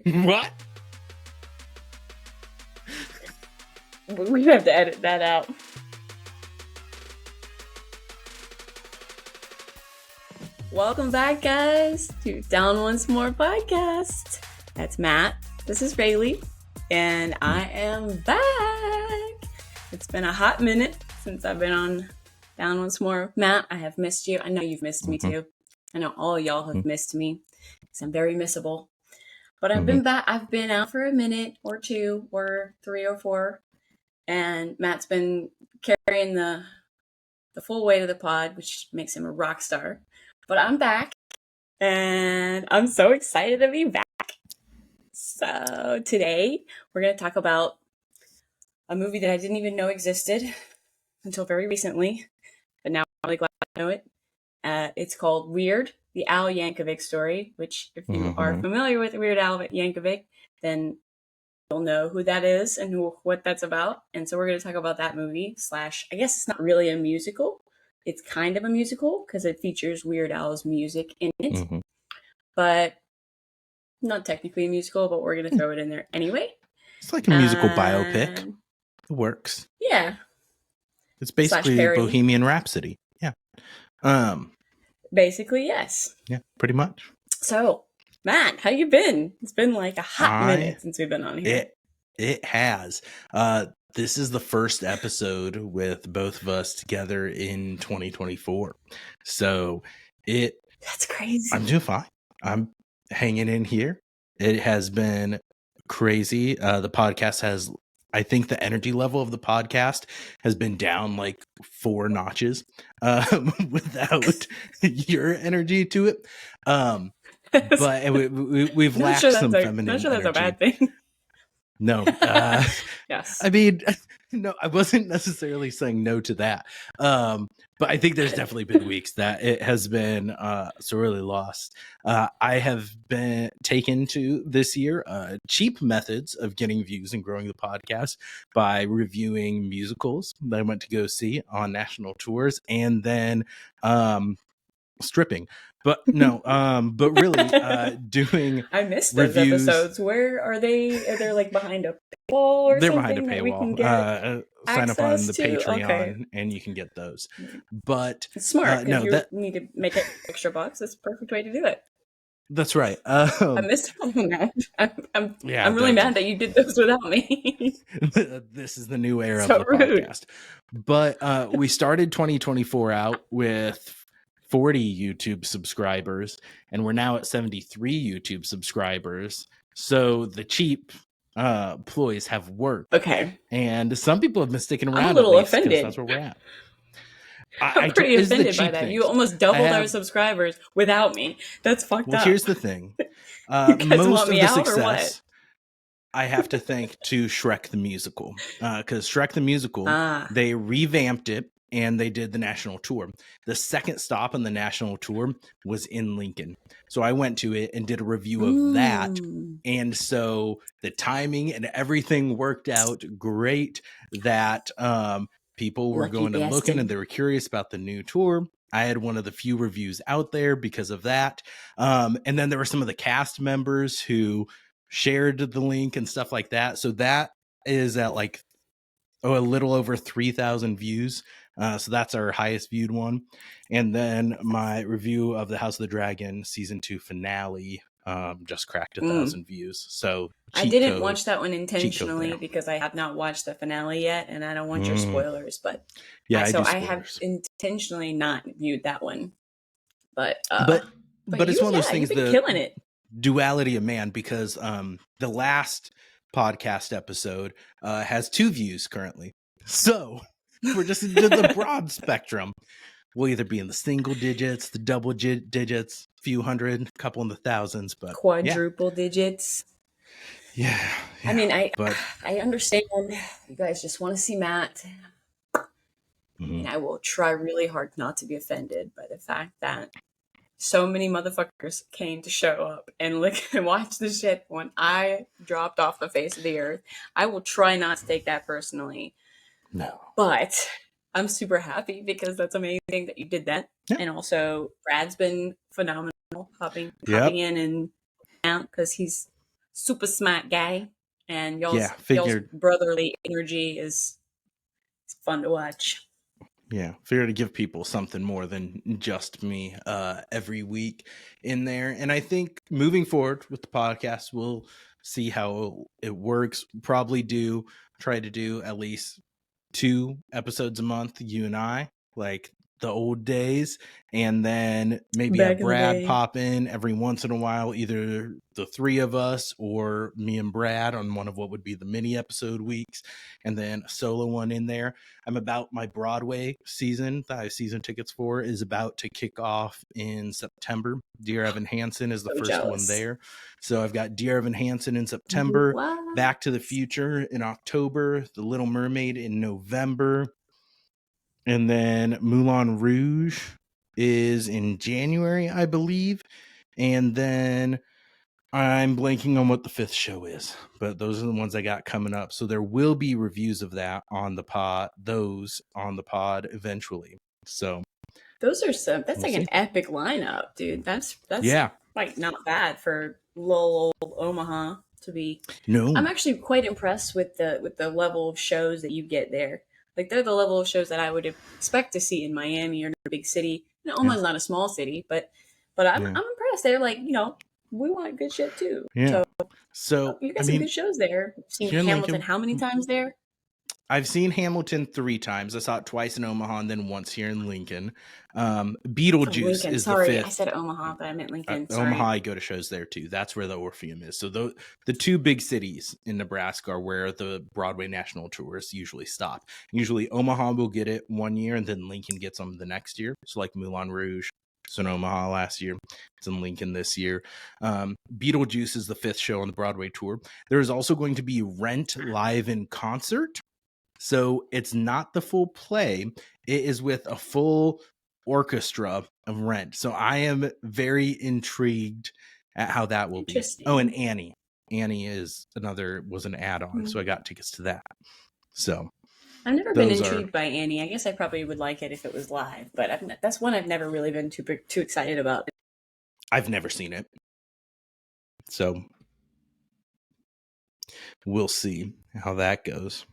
What? We have to edit that out. Welcome back, guys, to Down Once More podcast. That's Matt. This is Raley, and I am back. It's been a hot minute since I've been on Down Once More. Matt, I have missed you. I know you've missed me too. I know all of y'all have missed me because I'm very missable. But I've been back. I've been out for a minute or two or three or four. And Matt's been carrying the full weight of the pod, which makes him a rock star. But I'm back, and I'm so excited to be back. So today, we're going to talk about a movie that I didn't even know existed until very recently, but now I'm really glad I know it. It's called WEIRD, the Al Yankovic Story, which if you are familiar with Weird Al Yankovic, then you'll know who that is and what that's about. And so we're going to talk about that movie / I guess it's not really a musical. It's kind of a musical because it features Weird Al's music in it. But not technically a musical, but we're going to throw it in there anyway. It's like a musical biopic. It works. Yeah. It's basically Bohemian Rhapsody. Yeah. Basically, yes. Yeah, pretty much. So, Matt, how you been? It's been like a hot minute since we've been on here. It has. This is the first episode with both of us together in 2024. So that's crazy. I'm doing fine. I'm hanging in here. It has been crazy. The podcast has, I think the energy level of the podcast has been down like 4 notches without your energy to it. But we've lacked some feminine energy. Not sure that's a bad thing. No. Yes. I mean, no, I wasn't necessarily saying no to that. But I think there's definitely been weeks that it has been sorely lost. I have been taken to this year cheap methods of getting views and growing the podcast by reviewing musicals that I went to go see on national tours and then stripping. But no, but really doing I missed those reviews. episodes. Where are they? Are they like behind a paywall or They're something? behind a paywall. We can get sign up on the to? Patreon Okay. and you can get those. But it's smart. no, you need to make an extra bucks. That's the perfect way to do it. That's right. I missed them. I'm really mad that you did those without me. This is the new era of the podcast. But we started 2024 out with 40 YouTube subscribers, and we're now at 73 YouTube subscribers. So the cheap ploys have worked. Okay. And some people have been sticking around. I'm a little offended. That's where we're at. I'm pretty offended by that. Things. You almost doubled our subscribers without me. That's fucked up. Well, here's the thing. Most of the success I have to thank to Shrek the Musical. Because Shrek the Musical, they revamped it and they did the national tour. The second stop on the national tour was in Lincoln. So I went to it and did a review of that. And so the timing and everything worked out great that people were going and looking and they were curious about the new tour. I had one of the few reviews out there because of that. And then there were some of the cast members who shared the link and stuff like that. So that is at like a little over 3,000 views. So that's our highest viewed one. And then my review of the House of the Dragon season 2 finale just cracked 1,000 views. So I didn't watch that one intentionally because I have not watched the finale yet, and I don't want your spoilers. But yeah, I have intentionally not viewed that one. But it's one of those things. The killing it. Duality of man, because the last podcast episode has 2 views currently. So we're just into the broad spectrum. We'll either be in the single digits, the double digits, few hundred, a couple in the thousands, but quadruple digits. Yeah. I mean, I understand you guys just want to see Matt. And I will try really hard not to be offended by the fact that so many motherfuckers came to show up and look and watch the shit when I dropped off the face of the earth. I will try not to take that personally. No. But I'm super happy because that's amazing that you did that. Yep. And also, Brad's been phenomenal hopping in and out because he's super smart guy, and y'all's brotherly energy is fun to watch. Yeah, figure to give people something more than just me every week in there. And I think moving forward with the podcast, we'll see how it works. Probably try to do at least 2 episodes a month, you and I, like the old days, and then maybe have Brad pop in every once in a while, either the 3 of us or me and Brad on one of what would be the mini episode weeks, and then a solo one in there. I'm about my Broadway season that I have season tickets for is about to kick off in September. Dear Evan Hansen is the first one there. So I've got Dear Evan Hansen in September, Back to the Future in October, The Little Mermaid in November, and then Moulin Rouge is in January, I believe. And then I'm blanking on what the 5th show is, but those are the ones I got coming up. So there will be reviews of that on the pod, eventually. So those are that's like an epic lineup, dude. That's like not bad for little old Omaha to be. No, I'm actually quite impressed with the level of shows that you get there. Like they're the level of shows that I would expect to see in Miami or a big city. Omaha's not a small city, but I'm impressed. They're like, we want good shit too. Yeah. So you got some good shows there. Seen Hamilton how many times there? I've seen Hamilton 3 times. I saw it twice in Omaha and then once here in Lincoln. Beetlejuice is the 5th. I said Omaha, but I meant Lincoln. Omaha, I go to shows there too. That's where the Orpheum is. So the 2 big cities in Nebraska are where the Broadway national tours usually stop. Usually Omaha will get it one year and then Lincoln gets them the next year. So like Moulin Rouge. It's in Omaha last year. It's in Lincoln this year. Beetlejuice is the 5th show on the Broadway tour. There is also going to be Rent live in concert. So it's not the full play. It is with a full orchestra of Rent. So I am very intrigued at how that will be. Oh, and Annie. Annie was an add-on. So I got tickets to that. So I've never been intrigued by Annie. I guess I probably would like it if it was live, but that's one I've never really been too excited about. I've never seen it. So we'll see how that goes.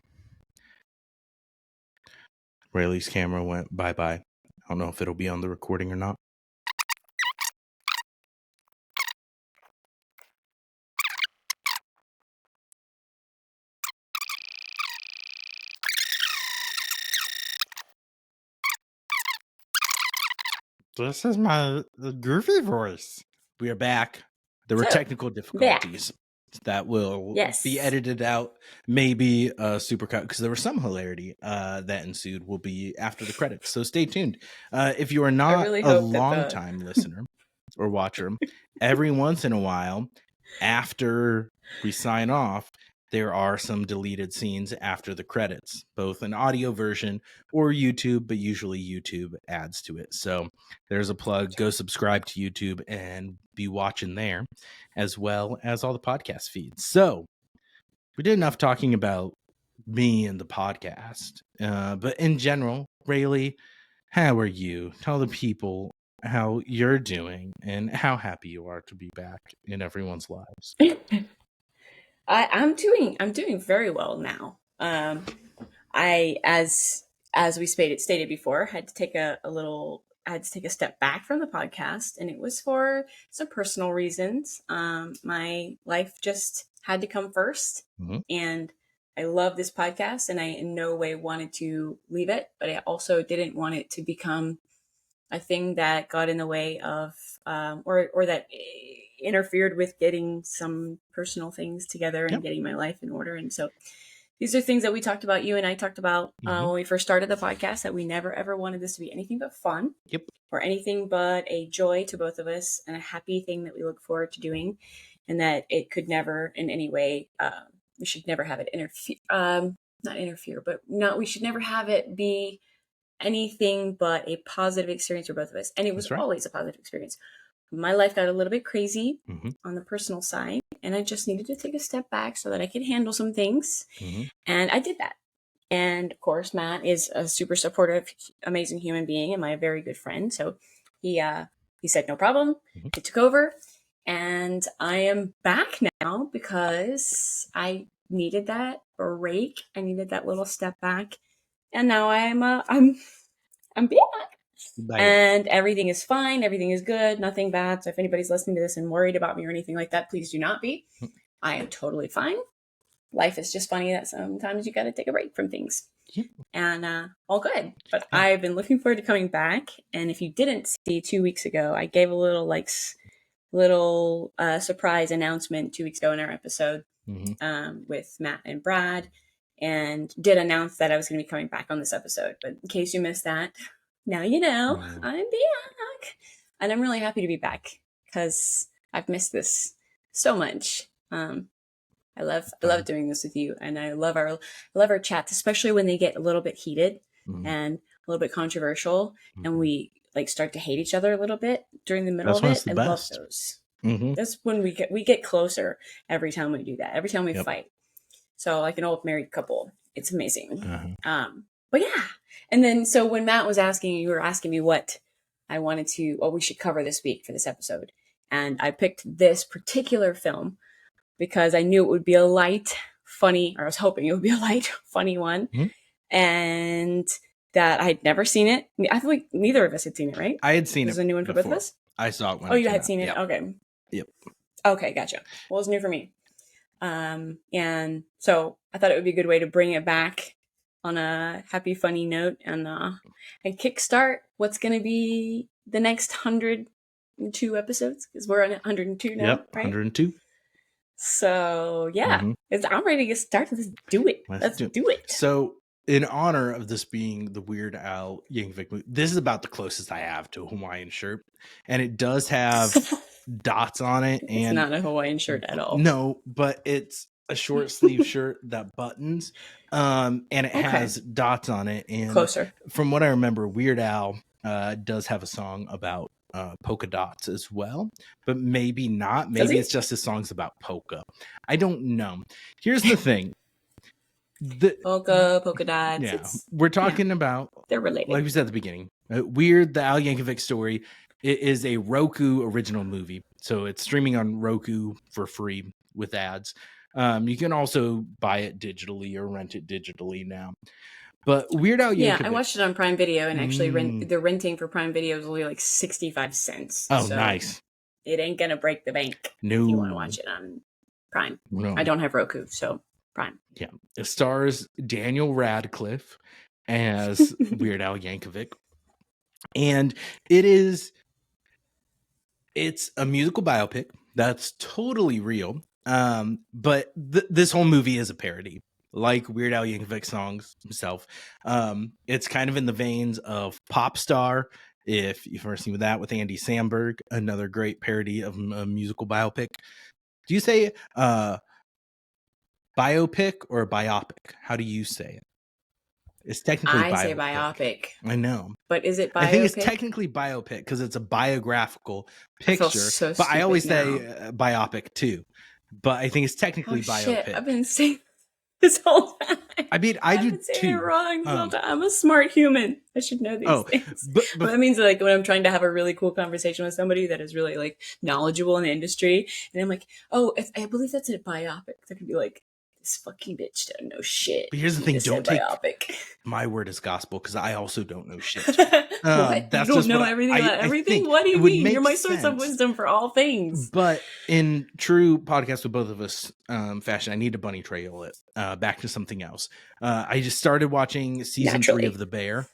Raley's camera went bye-bye. I don't know if it'll be on the recording or not. This is my goofy voice. We are back. There were technical difficulties that will be edited out. Maybe a supercut because there was some hilarity that ensued will be after the credits. So stay tuned. If you are not a long-time listener or watcher, every once in a while, after we sign off, there are some deleted scenes after the credits, both an audio version or YouTube, but usually YouTube adds to it. So there's a plug. Go subscribe to YouTube and be watching there, as well as all the podcast feeds. So we did enough talking about me and the podcast, but in general, Raley, how are you? Tell the people how you're doing and how happy you are to be back in everyone's lives. I'm doing very well now. I, as we stated before, had to take I had to take a step back from the podcast, and it was for some personal reasons. My life just had to come first, and I love this podcast, and I in no way wanted to leave it, but I also didn't want it to become a thing that got in the way of, or that interfered with getting some personal things together and getting my life in order. And so these are things that we talked about, you and I talked about when we first started the podcast, that we never ever wanted this to be anything but fun or anything but a joy to both of us and a happy thing that we look forward to doing, and that it could never in any way, we should never have it we should never have it be anything but a positive experience for both of us. And it was always a positive experience. My life got a little bit crazy on the personal side, and I just needed to take a step back so that I could handle some things. And I did that. And of course, Matt is a super supportive, amazing human being and my very good friend. So he said, no problem. He took over, And I am back now because I needed that break. I needed that little step back. And now I'm back. And everything is fine. Everything is good. Nothing bad. So if anybody's listening to this and worried about me or anything like that, please do not be. I am totally fine. Life is just funny that sometimes you got to take a break from things. And all good. But I've been looking forward to coming back. And if you didn't see 2 weeks ago, I gave a little surprise announcement 2 weeks ago in our episode with Matt and Brad, and did announce that I was going to be coming back on this episode. But in case you missed that, now you know I'm back. And I'm really happy to be back because I've missed this so much. I love doing this with you, and I love our chats, especially when they get a little bit heated and a little bit controversial, and we like start to hate each other a little bit during the middle of it. I love those. That's when we get closer every time we do that. Every time we fight. So like an old married couple, it's amazing. But yeah, and then so when Matt was asking, you were asking me what we should cover this week for this episode, and I picked this particular film because I knew it would be a light, funny, or I was hoping it would be a light, funny one. And that I'd never seen it. I think neither of us had seen it, right? I had seen it. Was it a new one for both of us? I saw it when you had seen it? Yep. Okay. Yep. Okay, gotcha. Well, it was new for me. And so I thought it would be a good way to bring it back on a happy, funny note and kickstart what's going to be the next 102 episodes, because we're on 102 now, right? 102. So yeah, I'm ready to get started. Let's do it. Let's do it. So in honor of this being the Weird Al Yankovic movie, this is about the closest I have to a Hawaiian shirt, and it does have dots on it. And it's not a Hawaiian shirt at all. No, but it's a short sleeve shirt that buttons, and it has dots on it. And closer, from what I remember, Weird Al does have a song about polka dots as well, but maybe not. Maybe it's just his songs about polka. I don't know. Here's the thing. Polka dots. Yeah, we're talking about, they're related. Like we said at the beginning, Weird, the Al Yankovic Story. It is a Roku original movie, so it's streaming on Roku for free with ads. You can also buy it digitally or rent it digitally now. But Weird Al Yankovic. Yeah, I watched it on Prime Video, and actually the renting for Prime Video is only like 65 cents. Oh, so nice. It ain't going to break the bank if you want to watch it on Prime. No. I don't have Roku, so Prime. Yeah. It stars Daniel Radcliffe as Weird Al Yankovic. And it's a musical biopic that's totally real. But this whole movie is a parody, like Weird Al Yankovic songs himself. It's kind of in the veins of Pop Star, if you've ever seen that, with Andy Samberg, another great parody of a musical biopic. Do you say biopic or biopic? How do you say it? It's technically biopic. I say biopic. I know. But is it biopic? I think it's technically biopic because it's a biographical picture. So but I always say biopic too. But I think it's technically biopic. Shit. I've been saying this whole time. I mean, I do too. It wrong. I'm a smart human. I should know these things. But that means like when I'm trying to have a really cool conversation with somebody that is really like knowledgeable in the industry, and I'm like, I believe that's a biopic. I could be like, this fucking bitch doesn't know shit. But here's the thing: don't take my word as gospel, because I also don't know shit. That's you don't know everything about everything? What do you mean? You're my source of wisdom for all things. But in true podcast with both of us fashion, I need to bunny trail it back to something else. I just started watching season 3 of The Bear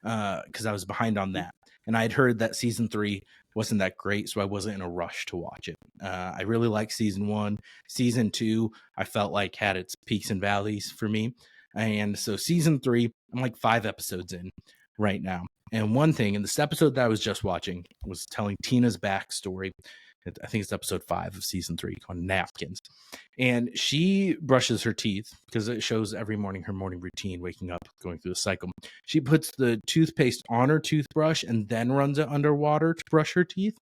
because I was behind on that. And I'd heard that season 3 wasn't that great, so I wasn't in a rush to watch it. I really liked season 1. Season 2, I felt like had its peaks and valleys for me. And so season 3, I'm like 5 episodes in right now. And one thing in this episode that I was just watching was telling Tina's backstory. I think it's episode 5 of season 3 called Napkins. And she brushes her teeth because it shows every morning her morning routine, waking up, going through the cycle. She puts the toothpaste on her toothbrush and then runs it underwater to brush her teeth.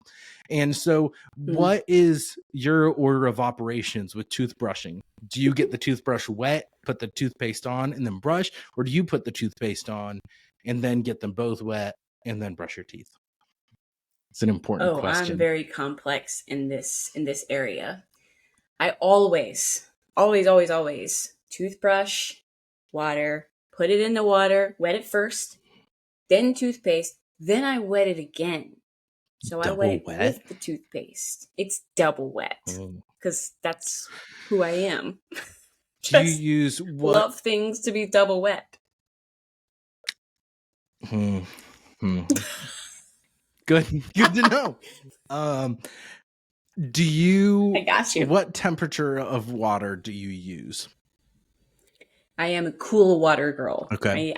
And so what is your order of operations with toothbrushing? Do you get the toothbrush wet, put the toothpaste on, and then brush? Or do you put the toothpaste on and then get them both wet and then brush your teeth? It's an important question. I'm very complex in this area. I always toothbrush, water, put it in the water, wet it first, then toothpaste, then I wet it again. So I wet it with the toothpaste. It's double wet because that's who I am. Do you use what? Love things to be double wet. Good to know. Do you? I got you. What temperature of water do you use? I am a cool water girl. Okay.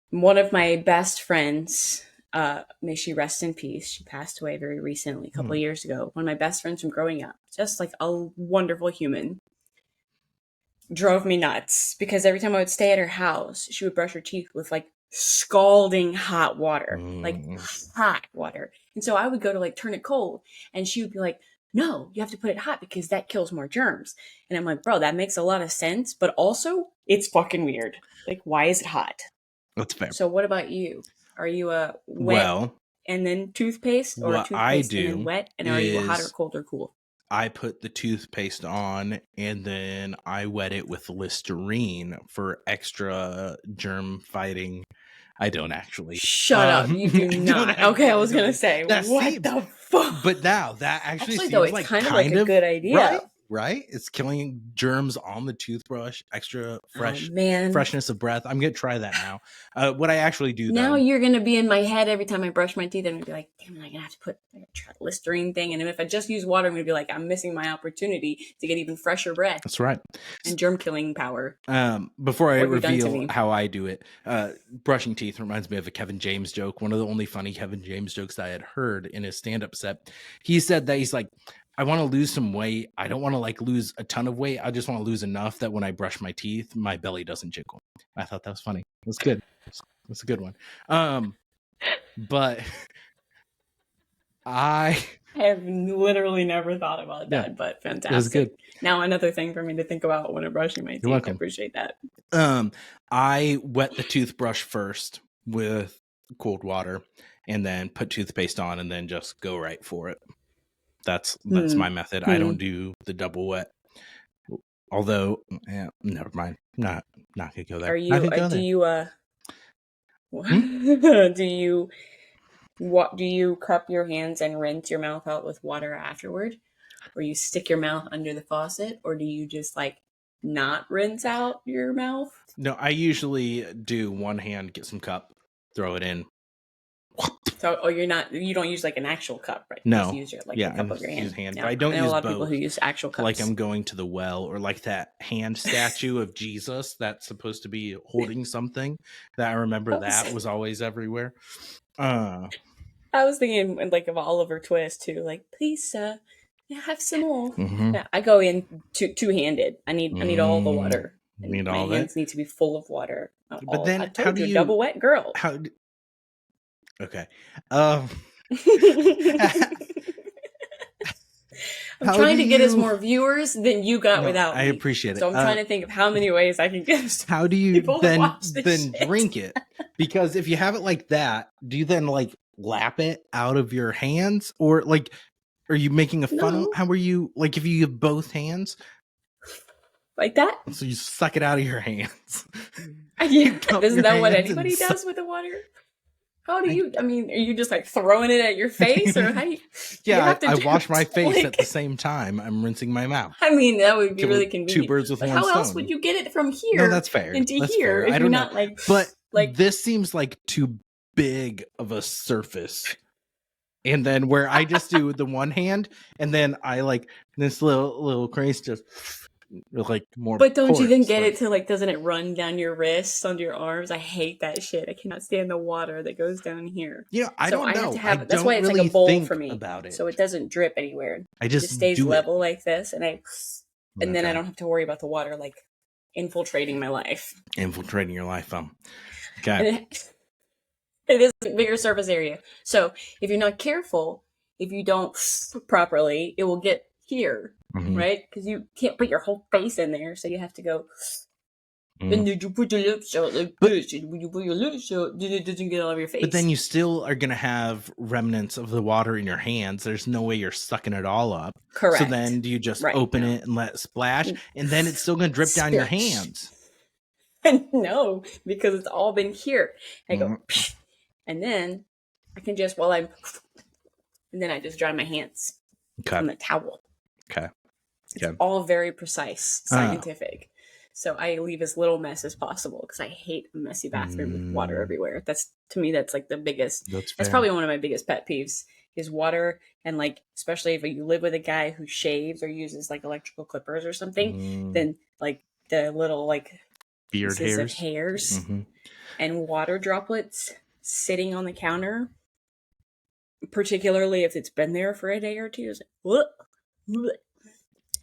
One of my best friends, may she rest in peace. She passed away very recently, a couple of years ago. One of my best friends from growing up, just like a wonderful human, drove me nuts because every time I would stay at her house, she would brush her teeth with like scalding hot water, like hot water. And so I would go to like turn it cold and she would be like, no, you have to put it hot because that kills more germs. And I'm like, bro, that makes a lot of sense. But also it's fucking weird. Like, why is it hot? That's fair. So what about you? Are you a wet and then toothpaste, or what toothpaste I do and then wet? And are you a hot or cold or cool? I put the toothpaste on and then I wet it with Listerine for extra germ fighting. I don't actually. Shut up. You do not. Okay, I was going to say, what the fuck? But now that actually seems though, it's like kind of a good idea. Right? It's killing germs on the toothbrush, extra man. freshness of breath. I'm going to try that now. What I actually do now, you're going to be in my head every time I brush my teeth. I'm going to be like, damn it, I'm going to have to put a Listerine thing. And then if I just use water, I'm going to be like, I'm missing my opportunity to get even fresher breath. That's right. And germ killing power. Before I reveal how I do it, brushing teeth reminds me of a Kevin James joke. One of the only funny Kevin James jokes that I had heard in his stand-up set. He said that he's like, I want to lose some weight. I don't want to like lose a ton of weight. I just want to lose enough that when I brush my teeth, my belly doesn't jiggle. I thought that was funny. It was good. That's a good one. But I have literally never thought about that, but fantastic. It was good. Now another thing for me to think about when I'm brushing my teeth. I appreciate that. I wet the toothbrush first with cold water and then put toothpaste on and then just go right for it. That's my method. I don't do the double wet. Although, never mind. Not gonna go there. Do you cup your hands and rinse your mouth out with water afterward? Or you stick your mouth under the faucet? Or do you just like not rinse out your mouth? No, I usually do one hand, get some cup, throw it in. So, you don't use like an actual cup, right? No. You just use a cup of your hand. But I don't use a lot both. of people who use actual cups. Like I'm going to the well, or like that hand statue of Jesus that's supposed to be holding something. That I remember that was always everywhere. I was thinking like of Oliver Twist too. Like, please, sir, have some more. Mm-hmm. I go in two-handed. I need all the water. My hands need to be full of water. But then, how do you double wet girl? Okay. I'm trying to get us more viewers than you got without me. I appreciate it. So I'm trying to think of how many ways I can get us. How do you then drink it? Because if you have it like that, do you then like lap it out of your hands, or like are you making a funnel? No. How are you like if you have both hands? Like that? So you suck it out of your hands. Yeah. Isn't that what anybody does with the water? How do you, are you just like throwing it at your face, or how do you? Yeah, I wash my face at the same time I'm rinsing my mouth. That would be really convenient. 2 birds with one stone. How else would you get it from here? No, that's fair. Into that's here, fair. if I you're don't not know. But this seems like too big of a surface. And then where I just do the one hand, and then I like this little crease just like more. But don't you then get it to like, doesn't it run down your wrists, under your arms? I hate that shit. I cannot stand the water that goes down here. I don't know. That's why it's like a bowl for me. About it. So it doesn't drip anywhere. It just stays level like this, and then I don't have to worry about the water like infiltrating my life. Infiltrating your life, okay. It is a bigger surface area. So if you're not careful, if you don't properly, it will get here, right? Because you can't put your whole face in there, so you have to go And did you put your lips out like this? And when you put your lips out, then it doesn't get all over your face. But then you still are going to have remnants of the water in your hands. There's no way you're sucking it all up. Correct. So then do you just open it and let it splash? And then it's still going to drip down your hands. No, because it's all been here. I go, and then I can just, and then I just dry my hands on the towel. Okay. It's all very precise, scientific. So I leave as little mess as possible because I hate a messy bathroom with water everywhere. To me, that's like the biggest. That's probably one of my biggest pet peeves is water. And like, especially if you live with a guy who shaves or uses like electrical clippers or something, then like the little like beard hairs and water droplets sitting on the counter, particularly if it's been there for a day or two, is like, what?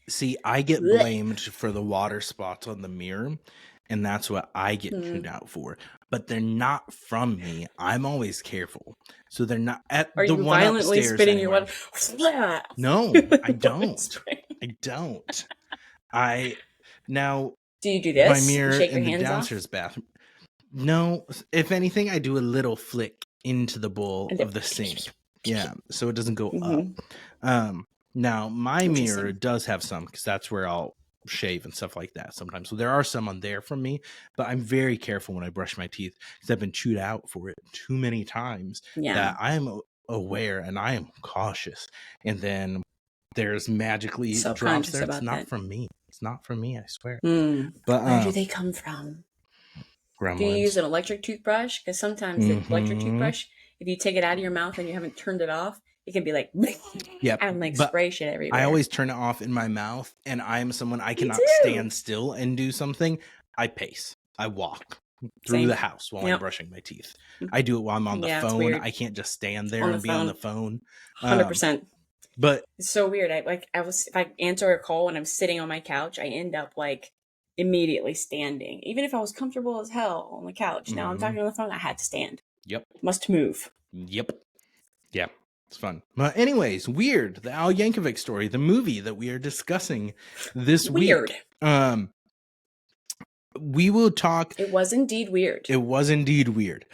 See, I get blamed for the water spots on the mirror, and that's what I get tuned out for. But they're not from me. I'm always careful. So they're not at Are the you one violently upstairs spitting anywhere. your water? No, I don't. Now do you do this? My mirror shake in your the hands downstairs bathroom. No, if anything, I do a little flick into the bowl of the sink. Yeah, so it doesn't go up. Now, my mirror does have some because that's where I'll shave and stuff like that sometimes. So there are some on there from me, but I'm very careful when I brush my teeth because I've been chewed out for it too many times that I am aware and I am cautious. And then there's magically drops there. It's not from me. It's not from me, I swear. But where do they come from? Gremlins. Do you use an electric toothbrush? Because sometimes the electric toothbrush, if you take it out of your mouth and you haven't turned it off, it can be like, and like spray shit everywhere. I always turn it off in my mouth, and I am someone I cannot stand still and do something. I pace. I walk through the house while I'm brushing my teeth. I do it while I'm on the phone. I can't just stand there and be on the phone. 100%. But it's so weird. If I answer a call and I'm sitting on my couch, I end up like immediately standing, even if I was comfortable as hell on the couch. Now I'm talking on the phone. I had to stand. Yep. Must move. Yep. Yeah. It's fun. But anyways, Weird, the Al Yankovic story, the movie that we are discussing this week. We will talk. It was indeed weird. It was indeed weird.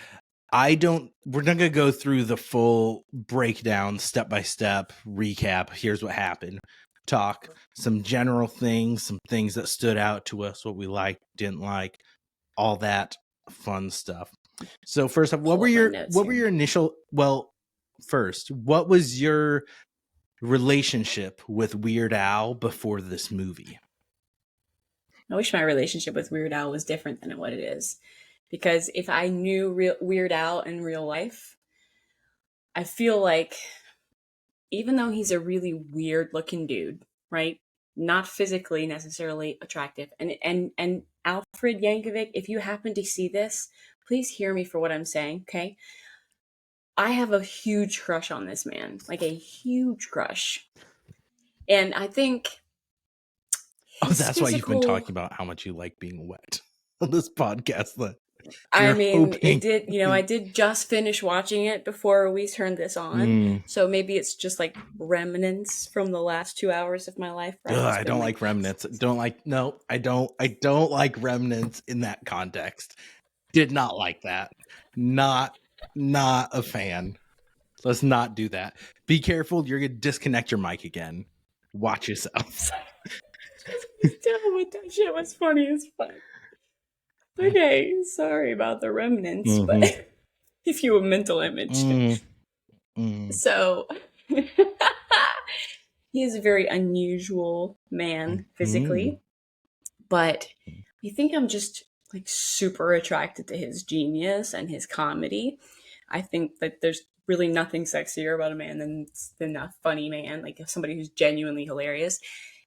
We're not going to go through the full breakdown, step-by-step recap. Here's what happened. Talk some general things, some things that stood out to us, what we liked, didn't like, all that fun stuff. So first off, what were your initial, first, what was your relationship with Weird Al before this movie? I wish my relationship with Weird Al was different than what it is. Because if I knew Weird Al in real life, I feel like even though he's a really weird looking dude, right? Not physically necessarily attractive. And Alfred Yankovic, if you happen to see this, please hear me for what I'm saying, okay? I have a huge crush on this man, like a huge crush. And I think that's why you've been talking about how much you like being wet on this podcast. I mean, I did just finish watching it before we turned this on. So maybe it's just like remnants from the last 2 hours of my life. I don't like remnants. I don't like remnants in that context. Did not like that. Not a fan. Let's not do that. Be careful. You're going to disconnect your mic again. Watch yourself. That shit was funny as fuck. Okay, sorry about the remnants, but if you a mental image. So, he is a very unusual man physically, but I think I'm just like super attracted to his genius and his comedy. I think that there's really nothing sexier about a man than a funny man, like somebody who's genuinely hilarious.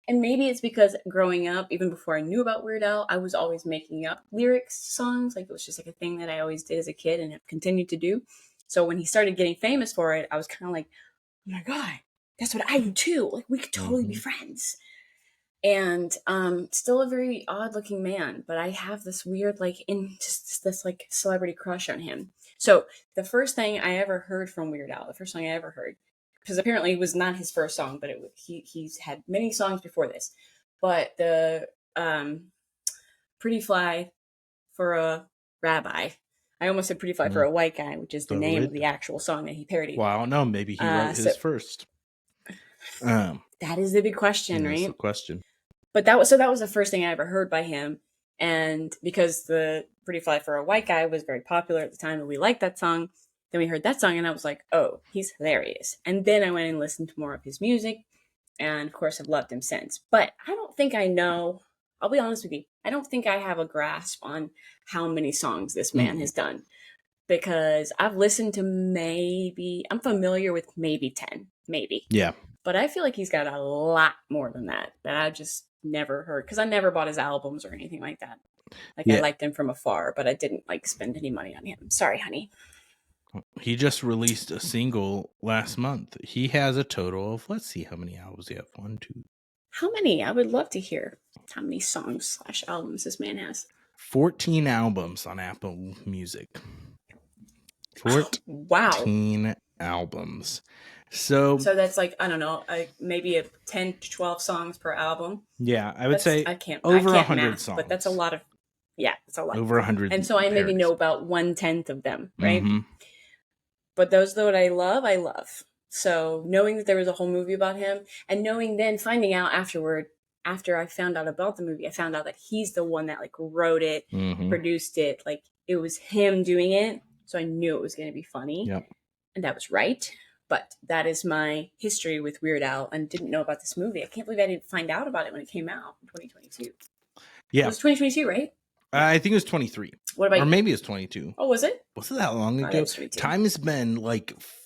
And maybe it's because growing up, even before I knew about Weird Al, I was always making up lyrics to songs. Like it was just like a thing that I always did as a kid and have continued to do. So when he started getting famous for it, I was kind of like, oh my God, that's what I do too. Like we could totally be friends. And still a very odd looking man, but I have this weird this like celebrity crush on him. So the first thing I ever heard from Weird Al, because apparently it was not his first song, but he's had many songs before this. But the Pretty Fly for a Rabbi. I almost said Pretty Fly for a White Guy, which is the name of the actual song that he parodied. Well, I don't know. Maybe he wrote his first. That is the big question, right? That's the question. But that was the first thing I ever heard by him. And because the Pretty Fly for a White Guy was very popular at the time and we liked that song, then we heard that song and I was like, oh, he's hilarious. And then I went and listened to more of his music. And of course, I've loved him since. But I don't think I know, I'll be honest with you, I don't think I have a grasp on how many songs this man has done. Because I've listened to I'm familiar with maybe 10, maybe. Yeah. But I feel like he's got a lot more than that I just never heard. Because I never bought his albums or anything like that. I liked him from afar, but I didn't spend any money on him. Sorry, honey. He just released a single last month. He has a total of, let's see how many albums he has. 1, 2. How many? I would love to hear how many songs / albums this man has. 14 albums on Apple Music. 14 albums. So that's I don't know, maybe 10 to 12 songs per album. Yeah, I would say I can't over 100 math, songs. But that's a lot of, it's a lot. Over 100. And so I maybe know about 1/10 of them, right? Mm-hmm. But those that I love. So knowing that there was a whole movie about him and finding out afterward, after I found out about the movie, I found out that he's the one that wrote it, produced it. It was him doing it. So I knew it was going to be funny. Yep. And that was right. But that is my history with Weird Al and didn't know about this movie. I can't believe I didn't find out about it when it came out in 2022. Yeah. It was 2022, right? I think it was 23. What about Or maybe it was 22. Oh, was it? Was it that long ago? Time has been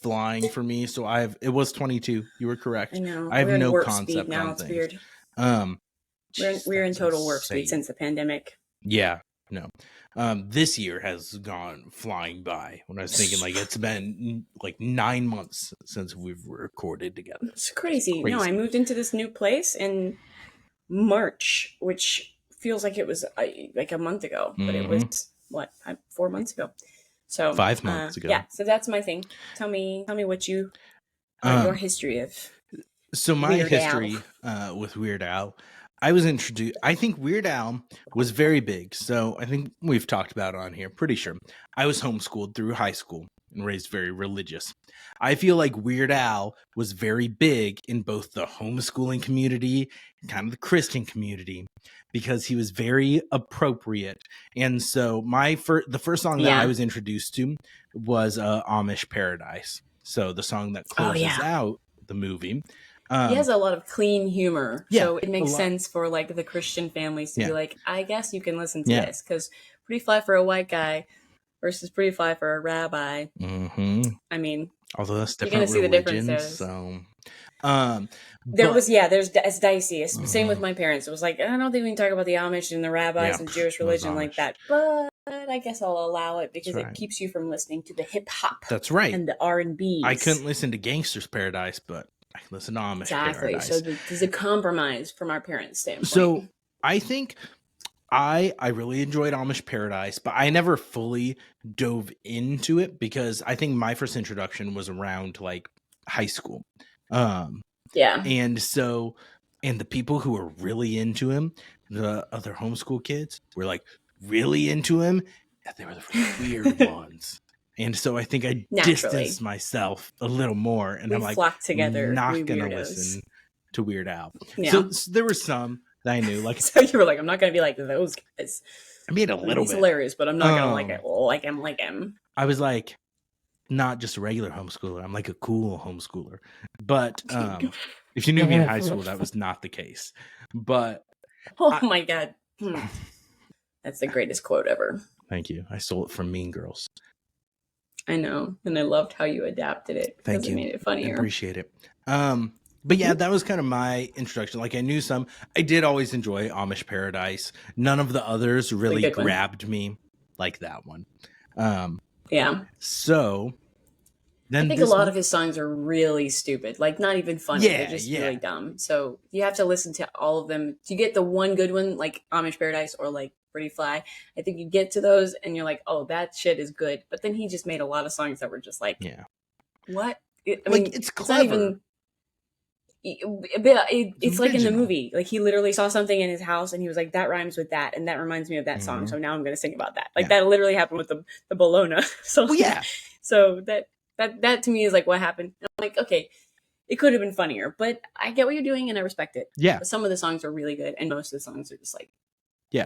flying for me. So it was 22. You were correct. I know. I have no warp concept speed now. on It's things. Weird. We're in total warp speed since the pandemic. Yeah. No. This year has gone flying by. When I was thinking, it's been 9 months since we've recorded together. It's crazy. No, I moved into this new place in March, which feels like it was a month ago, but it was 4 months ago. So 5 months ago. Yeah. So that's my thing. Tell me what your history of. So my history with Weird Al. I was introduced. I think Weird Al was very big. So I think we've talked about it on here. Pretty sure. I was homeschooled through high school and raised very religious. I feel like Weird Al was very big in both the homeschooling community and kind of the Christian community because he was very appropriate. And so the first song that I was introduced to was Amish Paradise. So the song that closes out the movie. He has a lot of clean humor, so it makes sense for the Christian families to be I guess you can listen to this because Pretty Fly for a White Guy versus Pretty Fly for a Rabbi. Mm-hmm. I mean, although that's different religions, see the difference. So it's dicey. It's the same with my parents. It was I don't think we can talk about the Amish and the rabbis and Jewish religion like that, but I guess I'll allow it because it keeps you from listening to the hip hop. That's right, and the R&B. I couldn't listen to Gangster's Paradise, but I can listen to Amish Paradise. So there's a compromise from our parents' standpoint. So I think I really enjoyed Amish Paradise, but I never fully dove into it because I think my first introduction was around high school. And the people who were really into him, the other homeschool kids were really into him. They were the weird ones. And so I think I distanced myself a little more, and I'm flocked together. Not going to listen to Weird Al. Yeah. So there were some that I knew. So you were I'm not going to be like those guys. I mean, a little bit. He's hilarious, but I'm not going to like him. I was not just a regular homeschooler. I'm a cool homeschooler. But if you knew me in high school, that was not the case. But my God. That's the greatest quote ever. Thank you. I stole it from Mean Girls. I know, and I loved how you adapted it. Thank you. It made it funnier. I appreciate it. But yeah, that was kind of my introduction. I knew some. I did always enjoy Amish Paradise. None of the others really grabbed me like that one. So then I think a lot of his songs are really stupid. Not even funny. They're just really dumb. So you have to listen to all of them. You get the one good one, like Amish Paradise or Pretty Fly. I think you get to those and you're oh, that shit is good. But then he just made a lot of songs that were just what? I mean, it's clever. It's like in the movie, like he literally saw something in his house and he was like, that rhymes with that, and that reminds me of that song, so now I'm going to sing about that. Like that literally happened with the Bologna. So so that to me is like what happened. And I'm like, okay, it could have been funnier, but I get what you're doing and I respect it. Yeah, but some of the songs are really good, and most of the songs are just like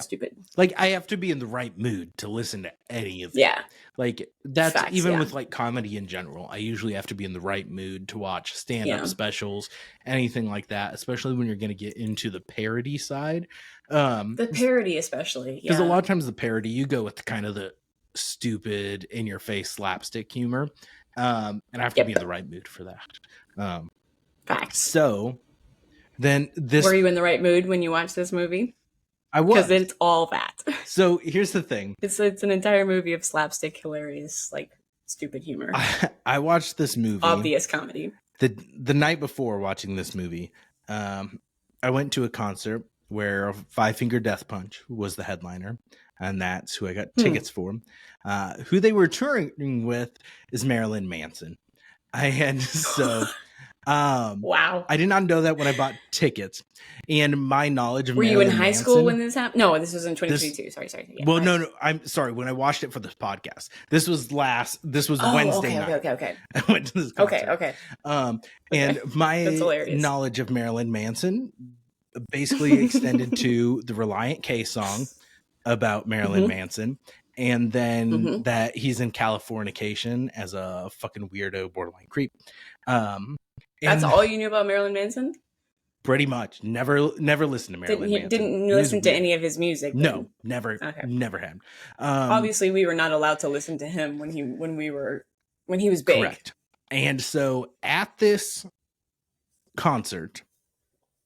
stupid. Like I have to be in the right mood to listen to any of it. Yeah, like that's facts, even with like comedy in general. I usually have to be in the right mood to watch stand-up specials, anything like that, especially when you're going to get into the parody side. The parody especially, because a lot of times the parody, you go with kind of the stupid in your face slapstick humor, and I have to be in the right mood for that. Facts. So then were you in the right mood when you watched this movie? I was, because it's all that. So here's the thing: it's an entire movie of slapstick, hilarious, like stupid humor. I watched this movie, obvious comedy. The night before watching this movie, I went to a concert where Five Finger Death Punch was the headliner, and that's who I got tickets for. Who they were touring with is Marilyn Manson. Wow. I did not know that when I bought tickets, and my knowledge of Were you in high school when this happened? No, this was in 2022. Sorry. Yeah, well, no, I'm sorry. When I watched it for this podcast, this was Wednesday night. Okay. I went to this concert. Okay. And my knowledge of Marilyn Manson basically extended to the Reliant K song about Marilyn Manson, and then that he's in Californication as a fucking weirdo borderline creep. That's all you knew about Marilyn Manson? Pretty much. Never listened to Marilyn Manson. Didn't listen to any of his music? Then? No, never. Okay. Never had. Obviously, we were not allowed to listen to him when he was big. Correct. And so at this concert,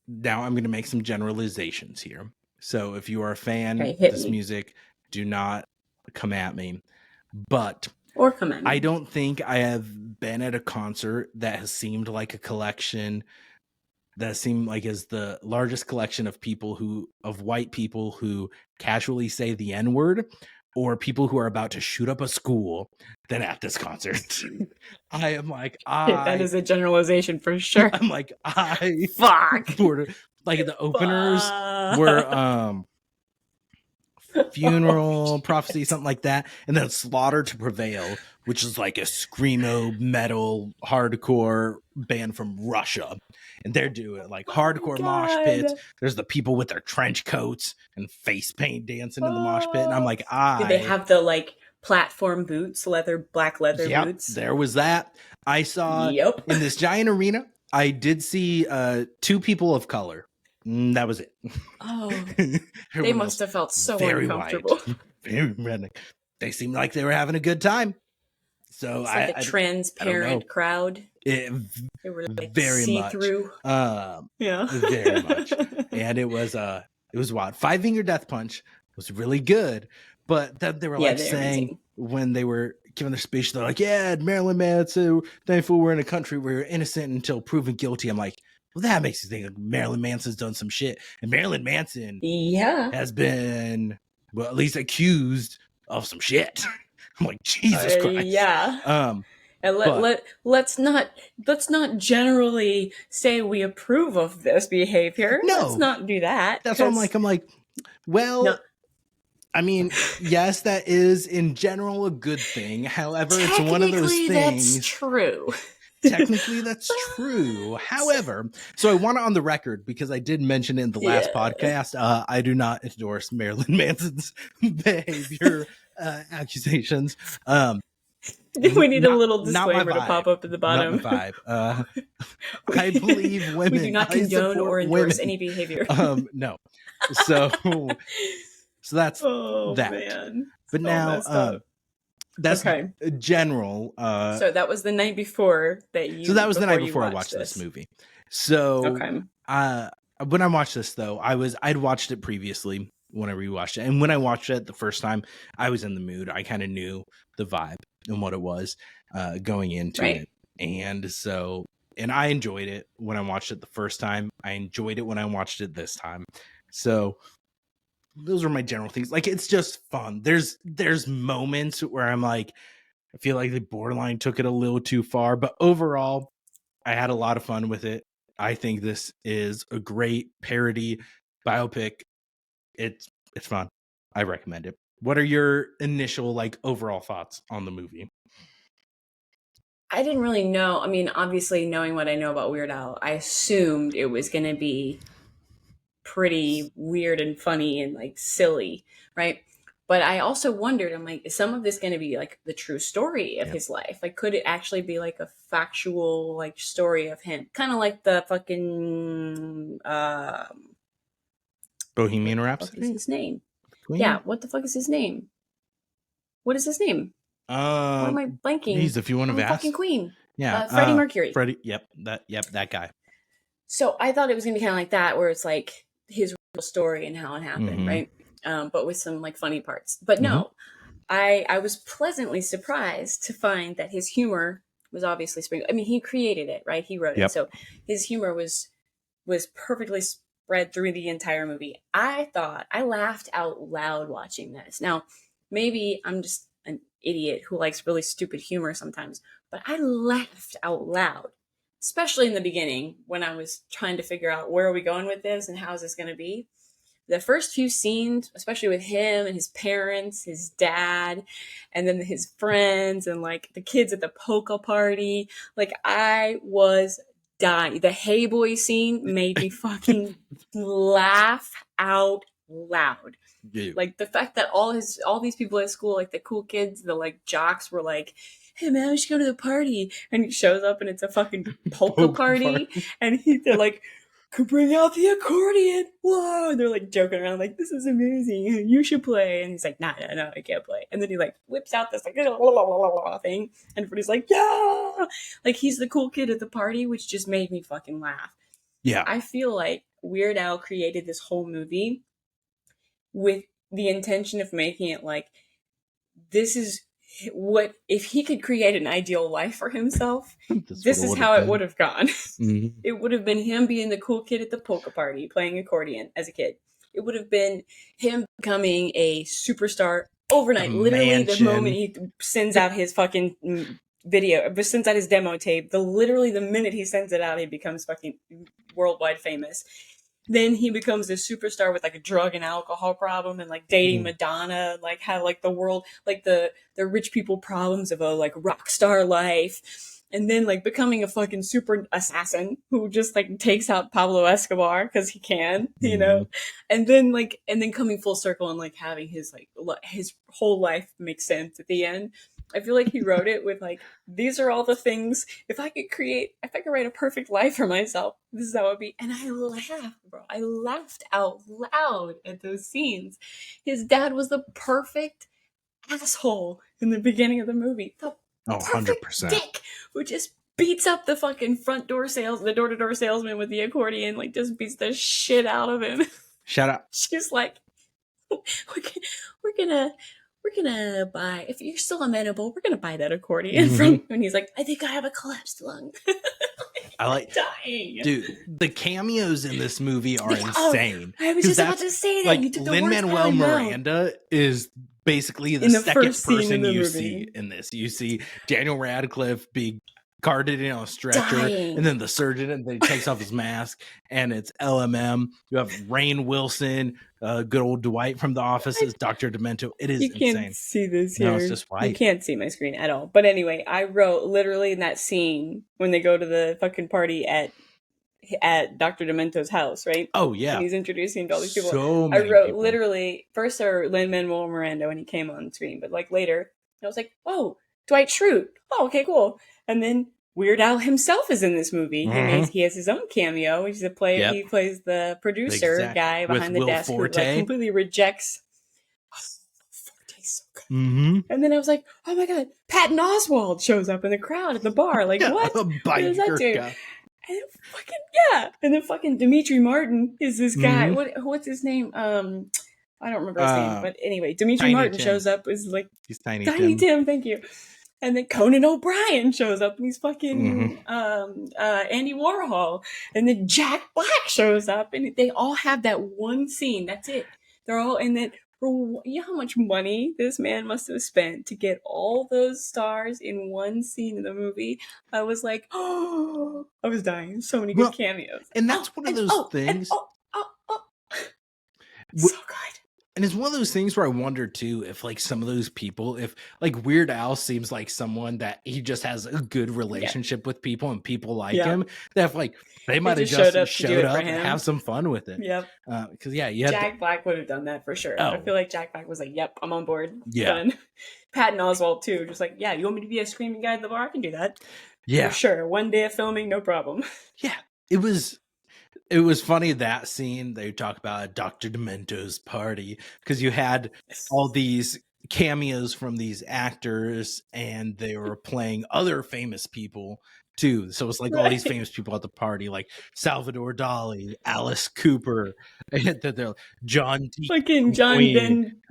now I'm going to make some generalizations here. So if you are a fan of this music, do not come at me. But or come at me. I don't think I have been at a concert that has seemed like a collection that seemed like is the largest collection of white people who casually say the N-word, or people who are about to shoot up a school, than at this concert. I am like, that is a generalization for sure. I'm like, fuck. Like the openers were Funeral, Prophecy, something like that, and then Slaughter to Prevail, which is like a screamo metal hardcore band from Russia, and they're doing like hardcore mosh pits. There's the people with their trench coats and face paint dancing in the mosh pit, and I'm like, did they have the like platform boots, black leather boots? There was that. I saw in this giant arena. I did see 2 people of color. That was it. Oh, they must have felt so uncomfortable. Very redneck. They seemed like they were having a good time. So it's like a transparent crowd. They were like very see-through. Very much. And it was wild. Five Finger Death Punch was really good, but then they were saying when they were giving their speech, they're like, "Yeah, Marilyn Manson. Thankful we're in a country where you're innocent until proven guilty." I'm like, well, that makes you think like Marilyn Manson's done some shit. And Marilyn Manson has been, well, at least accused of some shit. I'm like, Jesus Christ. Yeah. And let's not generally say we approve of this behavior. No. Let's not do that. That's what I'm like, well, no. I mean, yes, that is in general a good thing. However, it's one of those things. That's true. Technically, that's true. However, so I want it on the record because I did mention it in the last podcast. I do not endorse Marilyn Manson's behavior accusations. We need a little disclaimer to pop up at the bottom. Not my vibe. I believe women. We do not condone or endorse any behavior. No. So that's that. Man. But now. That's general. So that was the night before that you. So that was the night before I watched this movie. So when I watched this, though, I'd watched it previously when I rewatched it, and when I watched it the first time, I was in the mood. I kind of knew the vibe and what it was going into it, and I enjoyed it when I watched it the first time. I enjoyed it when I watched it this time. So. Those are my general things. Like, it's just fun. There's moments where I'm like, I feel like the borderline took it a little too far, but overall, I had a lot of fun with it. I think this is a great parody biopic. It's fun. I recommend it. What are your initial overall thoughts on the movie? I didn't really know. I mean, obviously, knowing what I know about Weird Al, I assumed it was going to be pretty weird and funny and silly, right? But I also wondered, I'm like, is some of this going to be the true story of his life? Could it actually be a factual story of him? Kind of like the fucking Bohemian Rhapsody? Rhapsody? What is his name? Queen? Yeah, what the fuck is his name? What is his name? Why am I blanking? He's if you want to ask. Fucking Queen. Yeah. Freddie Mercury. That guy. So I thought it was going to be kind of like that, where it's his real story and how it happened, right? But with some funny parts. But no, I was pleasantly surprised to find that his humor was obviously sprinkled. I mean, he created it, right? He wrote it. So his humor was perfectly spread through the entire movie. I laughed out loud watching this. Now, maybe I'm just an idiot who likes really stupid humor sometimes, but I laughed out loud, especially in the beginning when I was trying to figure out where are we going with this and how is this going to be. The first few scenes, especially with him and his parents, his dad, and then his friends and the kids at the polka party, I was dying. The Hey Boy scene made me fucking laugh out loud. Yeah. The fact that all these people at school, the cool kids, the jocks were hey man, we should go to the party. And he shows up and it's a fucking polka party. And they're could bring out the accordion. Whoa. And they're joking around this is amazing. You should play. And he's like, no, I can't play. And then he whips out this thing. And everybody's yeah. He's the cool kid at the party, which just made me fucking laugh. Yeah. I feel Weird Al created this whole movie with the intention of making it this is what, if he could create an ideal life for himself, this is how it would have gone. It would have been him being the cool kid at the polka party, playing accordion as a kid. It would have been him becoming a superstar overnight. Literally, the moment he sends out his fucking sends out his demo tape, the minute he sends it out, he becomes fucking worldwide famous. Then he becomes a superstar with a drug and alcohol problem and dating Madonna, how the world, the rich people problems of a rock star life. And then becoming a fucking super assassin who just takes out Pablo Escobar because he can, you know? And then coming full circle and having his his whole life make sense at the end. I feel he wrote it with these are all the things, if I could write a perfect life for myself, this is how it would be. And I laughed, bro. I laughed out loud at those scenes. His dad was the perfect asshole in the beginning of the movie. The 100%. Dick who just beats up the fucking the door-to-door salesman with the accordion, just beats the shit out of him. Shout out. She's we're gonna buy, if you're still amenable, we're gonna buy that accordion from, and he's I think I have a collapsed lung. I dying. Dude, the cameos in this movie are insane. I was just about to say that. You took the Lin-Manuel Miranda is basically the second person you see in this. You see Daniel Radcliffe being carted in on a stretcher, and then the surgeon, and then he takes off his mask, and it's LMM. You have Rainn Wilson, good old Dwight from The Office as Dr. Demento. It is insane. You can't see this here. No, it's just white. You can't see my screen at all. But anyway, I wrote literally in that scene when they go to the fucking party at Dr. Demento's house, right? Oh, yeah. And he's introducing all these people. So I wrote literally, first or Lin-Manuel Miranda when he came on screen, but later, I was oh, Dwight Schrute. Oh, okay, cool. And then Weird Al himself is in this movie. He has his own cameo. He's a player. Yep. He plays the producer guy behind the desk who completely rejects. Oh, Forte's so good. And then I was oh my god, Patton Oswalt shows up in the crowd at the bar. What? What does that do? And then fucking Dimitri Martin is this guy. What's his name? I don't remember his name, but anyway, Dimitri Martin shows up as he's Tiny Tim. Thank you. And then Conan O'Brien shows up and he's fucking Andy Warhol. And then Jack Black shows up and they all have that one scene. That's it. They're all in it. you know how much money this man must have spent to get all those stars in one scene in the movie? I was like, oh, I was dying. So many good cameos. And that's one of those things. So good. And it's one of those things where I wonder too if like some of those people, if like Weird Al seems like someone that he just has a good relationship with people and people like him, that if like they might have just showed up and have some fun with it. Yep. Because Jack Black would have done that for sure. I feel like Jack Black was like, "Yep, I'm on board." Yeah. Done. Patton Oswalt too, just like, "Yeah, you want me to be a screaming guy at the bar? I can do that." Yeah. For sure. One day of filming, no problem. Yeah. It was funny, that scene they talk about Dr. Demento's party, because you had all these cameos from these actors and they were playing other famous people too. So it's like all these famous people at the party, like Salvador Dali, Alice Cooper, and they're John Deacon. Fucking John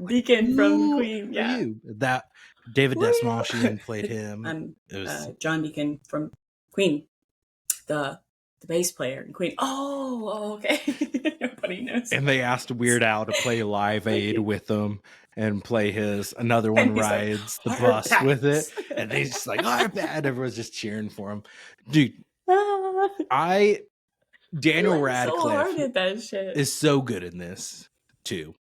Deacon from Queen. Yeah. That David Desmalchian played him. It was John Deacon from Queen. The bass player in Queen. Oh, okay. Nobody knows. And they asked Weird Al to play Live Aid with them and play his Another One Rides the Bus with it. And they just like, our bad. Everyone's just cheering for him. Dude, Daniel Radcliffe is so good in this too.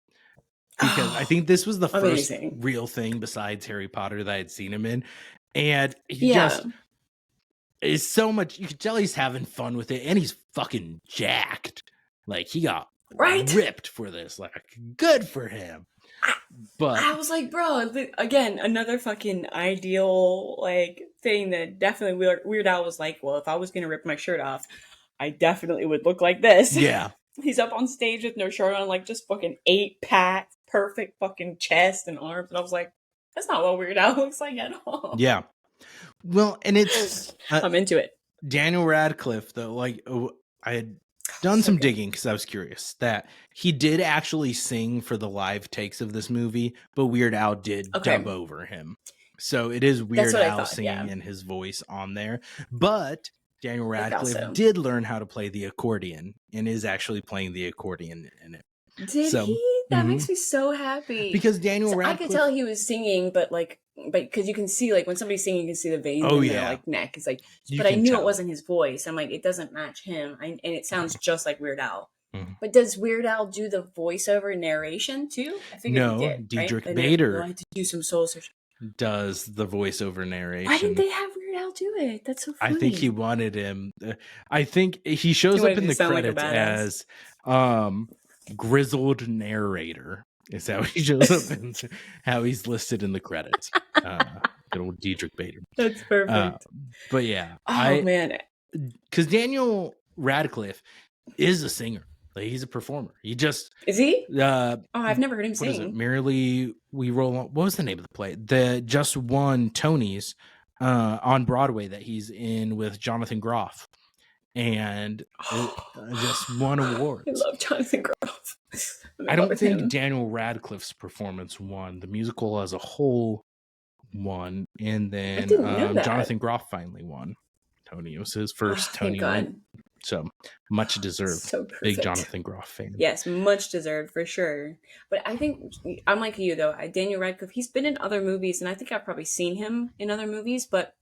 Because I think this was the first real thing besides Harry Potter that I'd seen him in. And he just is so much, you can tell he's having fun with it, and he's fucking jacked. Like, he got ripped for this. Like, good for him. But I was like, bro, again, another fucking ideal like thing that definitely Weird Al was like, well, if I was gonna rip my shirt off, I definitely would look like this. Yeah. He's up on stage with no shirt on, like just fucking 8-pack, perfect fucking chest and arms, and I was like, that's not what Weird Al looks like at all. Yeah. Well, and it's I'm into it. Daniel Radcliffe, though, like I had done some digging because I was curious that he did actually sing for the live takes of this movie, but Weird Al did dub over him. So it is Weird Al singing in his voice on there. But Daniel Radcliffe did learn how to play the accordion and is actually playing the accordion in it. Did he? That makes me so happy. Because Daniel Radcliffe, I could tell he was singing, but because you can see, like, when somebody's singing, you can see the veins in their like neck. It's like, but I knew it wasn't his voice. I'm like, it doesn't match him, and it sounds just like Weird Al. But does Weird Al do the voiceover narration too? I think no. He did, Diedrich Bader I had to do some soul search. Does the voiceover narration. Why didn't they have Weird Al do it? That's so funny. I think he wanted him. I think he shows up in the credits as grizzled narrator. Is how he shows up and how he's listed in the credits. Good old Diedrich Bader. That's perfect. But yeah. Man. Because Daniel Radcliffe is a singer. Like, he's a performer. He just... Is he? I've never heard him sing. What is it? Merrily We Roll On... What was the name of the play? The just won Tonys on Broadway that he's in with Jonathan Groff. And just won awards. I love Jonathan Groff. I don't think Daniel Radcliffe's performance won. The musical as a whole won. And then Jonathan Groff finally won. Tony. It was his first Tony win. So much deserved. So big Jonathan Groff fan. Yes, much deserved for sure. But I think I'm like you though. Daniel Radcliffe, he's been in other movies, and I think I've probably seen him in other movies, but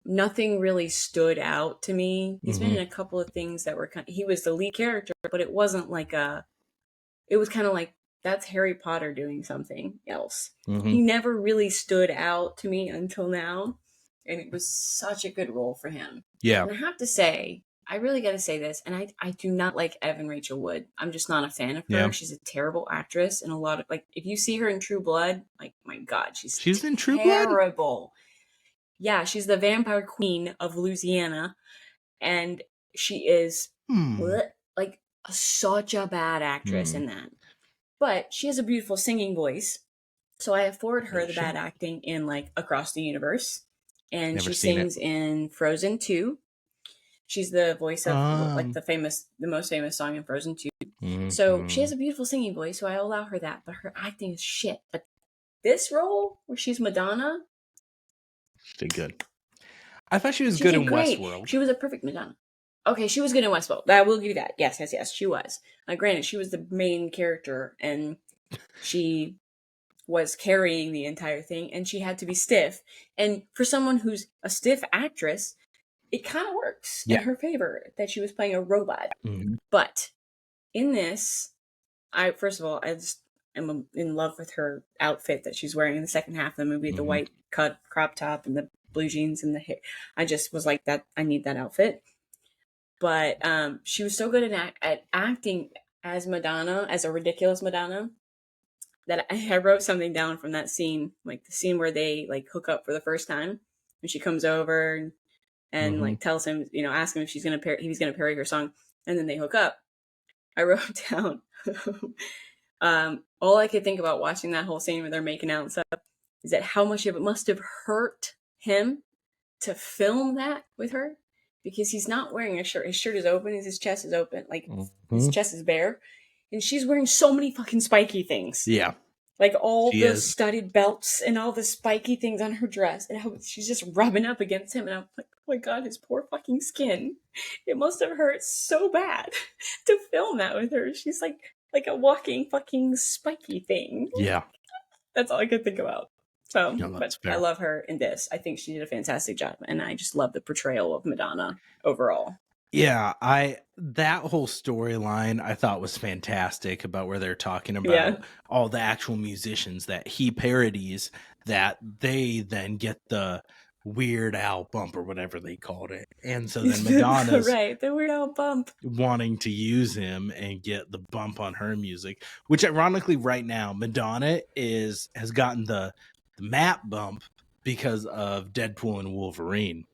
nothing really stood out to me. He's been in a couple of things that were he was the lead character, but it wasn't like it was kind of like, that's Harry Potter doing something else. He never really stood out to me until now. And it was such a good role for him. Yeah. And I have to say, I really got to say this, and I do not like Evan Rachel Wood. I'm just not a fan of her. Yeah. She's a terrible actress, and a lot of, like, if you see her in True Blood, like, my God, she's in True Blood? Terrible. Yeah, she's the vampire queen of Louisiana, and she is like such a bad actress in that. But she has a beautiful singing voice, so I afford her the bad acting in, like, Across the Universe. And she sings in Frozen 2. She's the voice of like the most famous song in Frozen 2. So she has a beautiful singing voice, so I allow her that. But her acting is shit. But this role where she's Madonna, she did good. I thought she was good in Westworld. She was a perfect Madonna. Okay, she was good in Westworld. I will give you that. Yes, she was. Granted, she was the main character, and she was carrying the entire thing, and she had to be stiff. And for someone who's a stiff actress, it kind of works in her favor that she was playing a robot. Mm-hmm. But in this, I just am in love with her outfit that she's wearing in the second half of the movie, the white cut crop top and the blue jeans and the hair. I just was like, that I need that outfit. But she was so good at acting as Madonna, as a ridiculous Madonna, that I wrote something down from that scene, like the scene where they like hook up for the first time, and she comes over and like tells him, ask him if he's gonna parody her song, and then they hook up. I wrote down, all I could think about watching that whole scene where they're making out and stuff is that how much of it must have hurt him to film that with her, because he's not wearing a shirt. His shirt is open, his chest is open, like his chest is bare, and she's wearing so many fucking spiky things. Yeah. Like all studded belts and all the spiky things on her dress, and she's just rubbing up against him, and I'm like, oh my god, his poor fucking skin. It must have hurt so bad to film that with her. She's like a walking fucking spiky thing. Yeah. That's all I could think about. So, No, but fair. I love her in this. I think she did a fantastic job, and I just love the portrayal of Madonna overall. Yeah, that whole storyline I thought was fantastic about where they're talking about all the actual musicians that he parodies, that they then get the Weird Al bump or whatever they called it. And so then Madonna's right, the Weird Al bump, wanting to use him and get the bump on her music, which ironically right now Madonna has gotten the Matt bump because of Deadpool and Wolverine,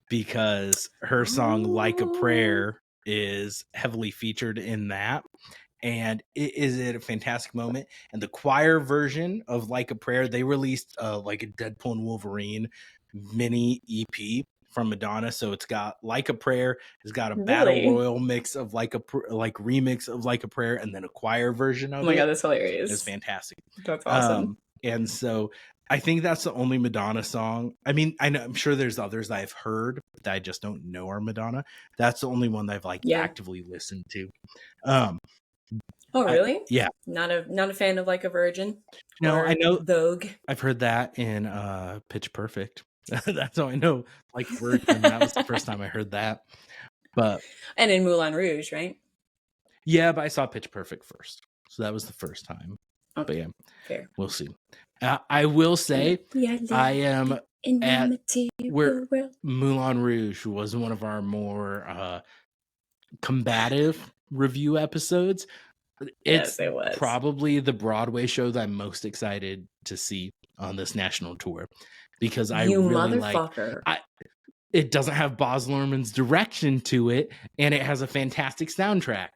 because her song Like a Prayer is heavily featured in that, and it is a fantastic moment. And the choir version of Like a Prayer, they released like a Deadpool and Wolverine mini EP from Madonna, so it's got Like a Prayer, it's got a battle royal mix of remix of Like a Prayer, and then a choir version of it. Oh my god, that's hilarious. It's fantastic. That's awesome. And so I think that's the only Madonna song. I mean, I'm sure there's others that I've heard that I just don't know are Madonna. That's the only one that I've actively listened to. Oh really? Yeah. Not a fan of Like a Virgin. No, I know Vogue. I've heard that in Pitch Perfect. That's how I know Like Virgin. That was the first time I heard that. And in Moulin Rouge, right? Yeah, but I saw Pitch Perfect first, so that was the first time. Okay. But yeah, fair. We'll see. I will say I am at where Moulin Rouge was one of our more combative review episodes. It was probably the Broadway show that I'm most excited to see on this national tour, because I really like it doesn't have Baz Luhrmann's direction to it, and it has a fantastic soundtrack.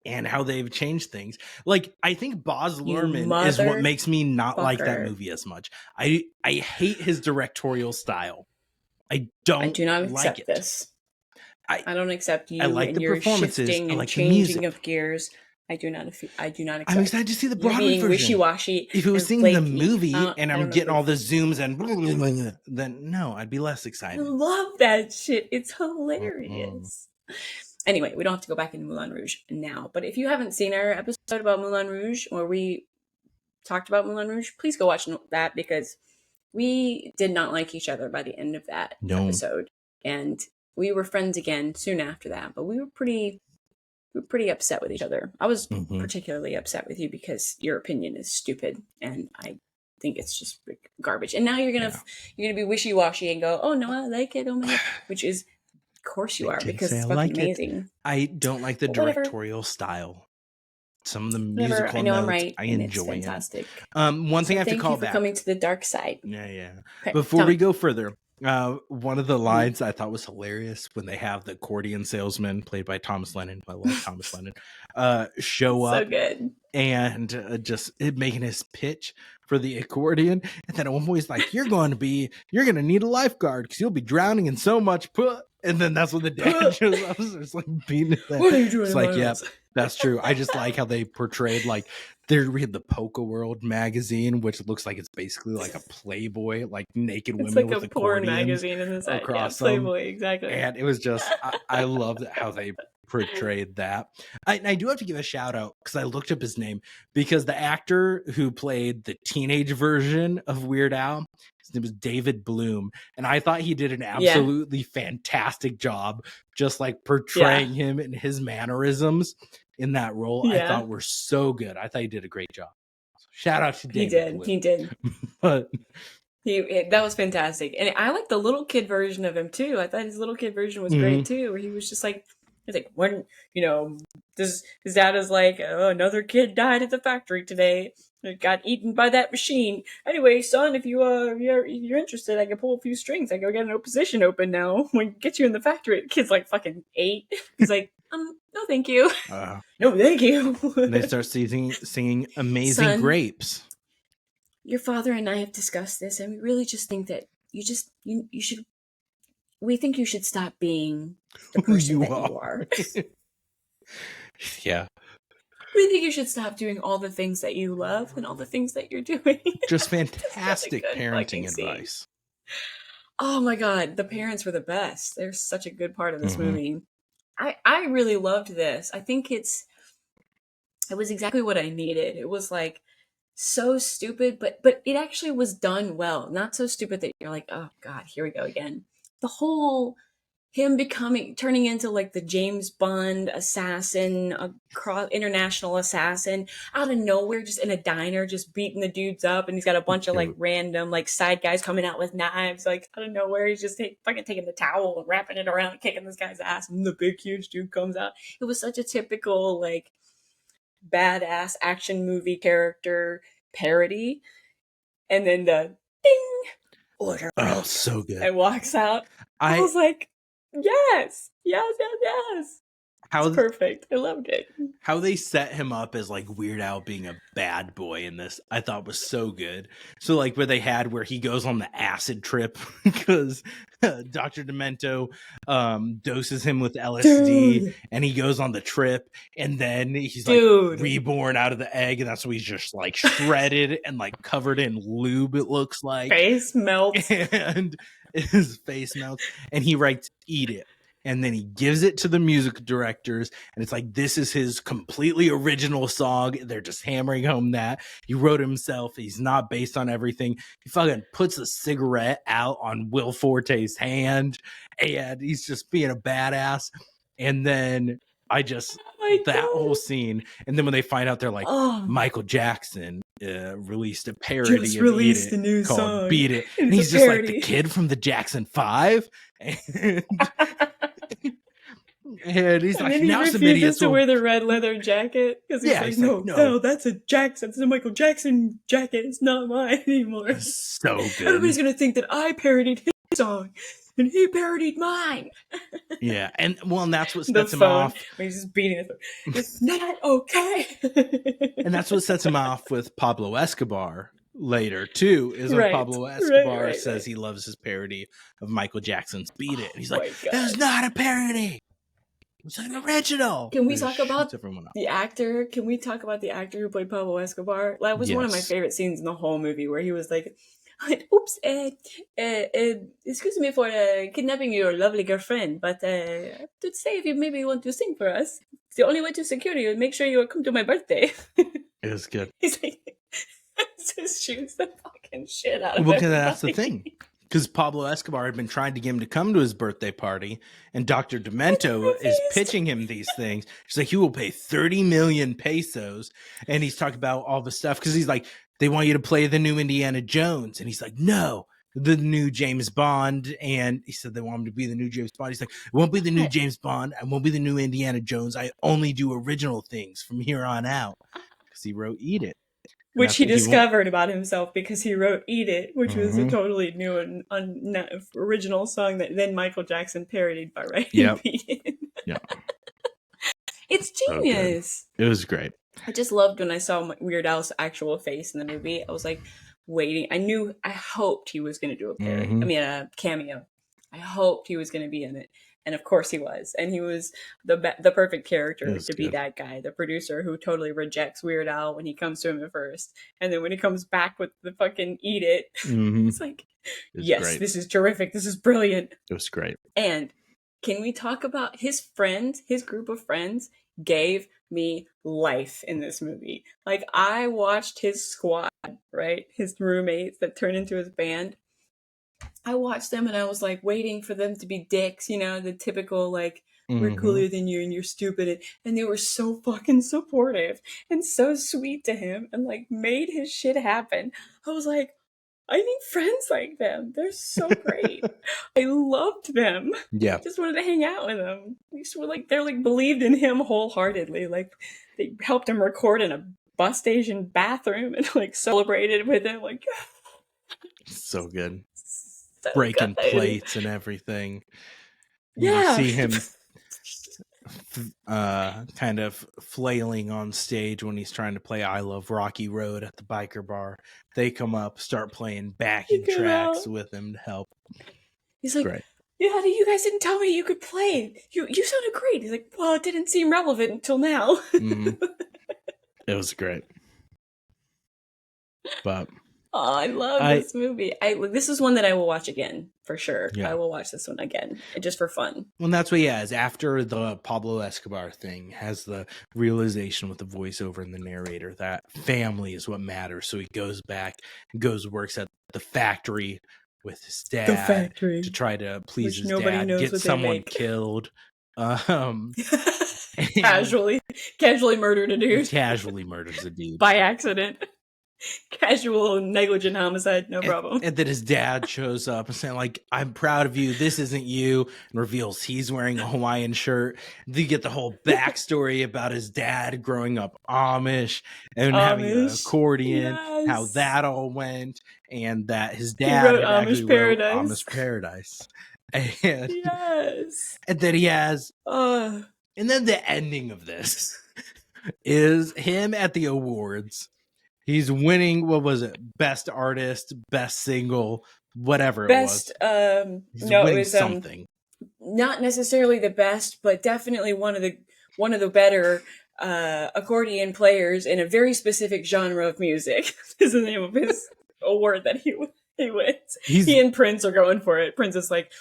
And how they've changed things. Like, I think Baz Luhrmann is what makes me not like that movie as much. I hate his directorial style. I do not accept this. I don't accept you. I like the performances. Shifting I like and changing the of gears. I do not accept. I'm excited to see the Broadway version. Wishy-washy. If it was seeing the movie and I'm getting all the zooms and then no, I'd be less excited. I love that shit. It's hilarious. Anyway, we don't have to go back into Moulin Rouge now. But if you haven't seen our episode about Moulin Rouge, where we talked about Moulin Rouge, please go watch that, because we did not like each other by the end of that episode. And we were friends again soon after that. But we were pretty upset with each other. I was particularly upset with you because your opinion is stupid, and I think it's just garbage. And now you're gonna be wishy-washy and go, oh no, I like it, oh my god, which is, of course you are, because it's fucking amazing. I don't like the directorial style. Some of the musical notes, I enjoy it. Fantastic. One thing I have to call back. Thank you for coming to the dark side. Yeah. Okay, before we go further, one of the lines I thought was hilarious when they have the accordion salesman played by Thomas Lennon. I love Thomas Lennon. Show up, so good, and just making his pitch for the accordion, and then at one point he's like, "You're going to need a lifeguard because you'll be drowning in so much put." And then that's when the dad shows up, it's like beating it. What are you doing? It's like, yeah, that's true. I just like how they portrayed like we had the Polka World magazine, which looks like it's basically like a Playboy, like naked women like with a porn accordions magazine in the side. across Yeah, them. Playboy, exactly. And it was just, I loved how they portrayed that. I do have to give a shout out because I looked up his name, because the actor who played the teenage version of Weird Al, his name was David Bloom, and I thought he did an absolutely fantastic job, just like portraying him and his mannerisms in that role. I thought were so good. I thought he did a great job. So shout out to David Bloom. He did. But that was fantastic. And I like the little kid version of him too. I thought his little kid version was great too, where he was just like, he's like, when, his dad is like, oh, another kid died at the factory today. It got eaten by that machine. Anyway, son, if you're interested, I can pull a few strings. I can get an position open now. We can get you in the factory. The kid's like fucking 8. He's like, no, thank you. No, thank you. And they start singing Amazing Son, Grapes. Your father and I have discussed this, and we really just think that you should. We think you should stop being the person that you are. Yeah. We think you should stop doing all the things that you love and all the things that you're doing. Just fantastic parenting advice. Oh my God. The parents were the best. They're such a good part of this movie. I really loved this. I think it was exactly what I needed. It was like so stupid, but it actually was done well. Not so stupid that you're like, oh God, here we go again. The whole him turning into like the James Bond assassin, international assassin out of nowhere, just in a diner, just beating the dudes up. And he's got a bunch of like random like side guys coming out with knives, like out of nowhere. He's just fucking taking the towel and wrapping it around and kicking this guy's ass. And the big, huge dude comes out. It was such a typical like badass action movie character parody. And then the ding, order. Oh, so good. And walks out. I was like, yes. It's perfect. I loved it. How they set him up as like Weird Al being a bad boy in this, I thought was so good. So like where he goes on the acid trip because Dr. Demento doses him with LSD and he goes on the trip, and then he's like reborn out of the egg, and that's when he's just like shredded and like covered in lube, it looks like. Face melts. And his face melts, and he writes "Eat It." And then he gives it to the music directors, and it's like, this is his completely original song. They're just hammering home that he wrote himself. He's not based on everything. He fucking puts a cigarette out on Will Forte's hand, and he's just being a badass. And then whole scene. And then when they find out, they're like, Michael Jackson released a parody of Eat It called song. Beat It. And he's just like the kid from the Jackson 5. And he's like, he refuses to wear the red leather jacket because he's like, no, that's a Jackson. It's a Michael Jackson jacket. It's not mine anymore. So good. Everybody's gonna think that I parodied his song and he parodied mine. Yeah, and that's what sets him off. He's just beating it. It's not okay. And that's what sets him off with Pablo Escobar later too, is when Pablo Escobar says he loves his parody of Michael Jackson's "Beat It." And he's like, "It's not a parody. It's an original." Can we talk about the actor? Can we talk about the actor who played Pablo Escobar? That was one of my favorite scenes in the whole movie, where he was like, "Oops, excuse me for kidnapping your lovely girlfriend, but to say if you maybe want to sing for us, it's the only way to secure you. Make sure you come to my birthday." It was good. He's like, just shoots the fucking shit out of it. Because that's the thing. Because Pablo Escobar had been trying to get him to come to his birthday party, and Dr. Demento is pitching him these things. She's like, he will pay 30 million pesos. And he's talking about all the stuff, because he's like, they want you to play the new Indiana Jones. And he's like, no, the new James Bond. And he said they want him to be the new James Bond. He's like, it won't be the new James Bond. I won't be the new Indiana Jones. I only do original things from here on out. Because he wrote "Eat It." Which he discovered about himself because he wrote "Eat It," which was a totally new and original song that then Michael Jackson parodied by writing "Beat It." Yeah. It's genius. It was great. I just loved when I saw Weird Al's actual face in the movie. I was like waiting. I hoped he was going to do a parody. I mean, a cameo. I hoped he was going to be in it. And of course he was. And he was the perfect character to be that guy, the producer who totally rejects Weird Al when he comes to him at first. And then when he comes back with the fucking eat it, it's like, yes, great. This is terrific. This is brilliant. It was great. And can we talk about his friends, his group of friends gave me life in this movie. Like, I watched his squad, right? His roommates that turned into his band. I watched them and I was like waiting for them to be dicks, you know, the typical like, we're cooler than you and you're stupid. And they were so fucking supportive and so sweet to him and like made his shit happen. I was like, I need friends like them. They're so great. I loved them. Yeah. I just wanted to hang out with them. They're like believed in him wholeheartedly. Like they helped him record in a bus station bathroom and like celebrated with him. Like, so good. So breaking good. Plates and everything. Yeah. You see him kind of flailing on stage when he's trying to play I Love Rocky Road at the biker bar. They come up, start playing backing tracks with him to help. He's like, yeah, you guys didn't tell me you could play. You sounded great. He's like, well, it didn't seem relevant until now. It was great. But I love this movie. This is one that I will watch again, for sure. Yeah. I will watch this one again, just for fun. Well, that's what he has. After the Pablo Escobar thing, has the realization with the voiceover and the narrator that family is what matters. So he goes back, works at the factory with his dad to try to please his dad, get someone killed. Casually murdered a dude. Casually murders a dude. By accident. Casual negligent homicide, no problem. And then his dad shows up and saying, like, I'm proud of you. This isn't you. And reveals he's wearing a Hawaiian shirt. Then you get the whole backstory about his dad growing up Amish and having an accordion, how that all went, and that his dad wrote Amish Paradise. And, and then he has, and then the ending of this is him at the awards. He's winning, what was it? Best artist, best single, whatever it was. It was something. Not necessarily the best, but definitely one of the better accordion players in a very specific genre of music. Is the name of his award that he wins. He and Prince are going for it. Prince is like,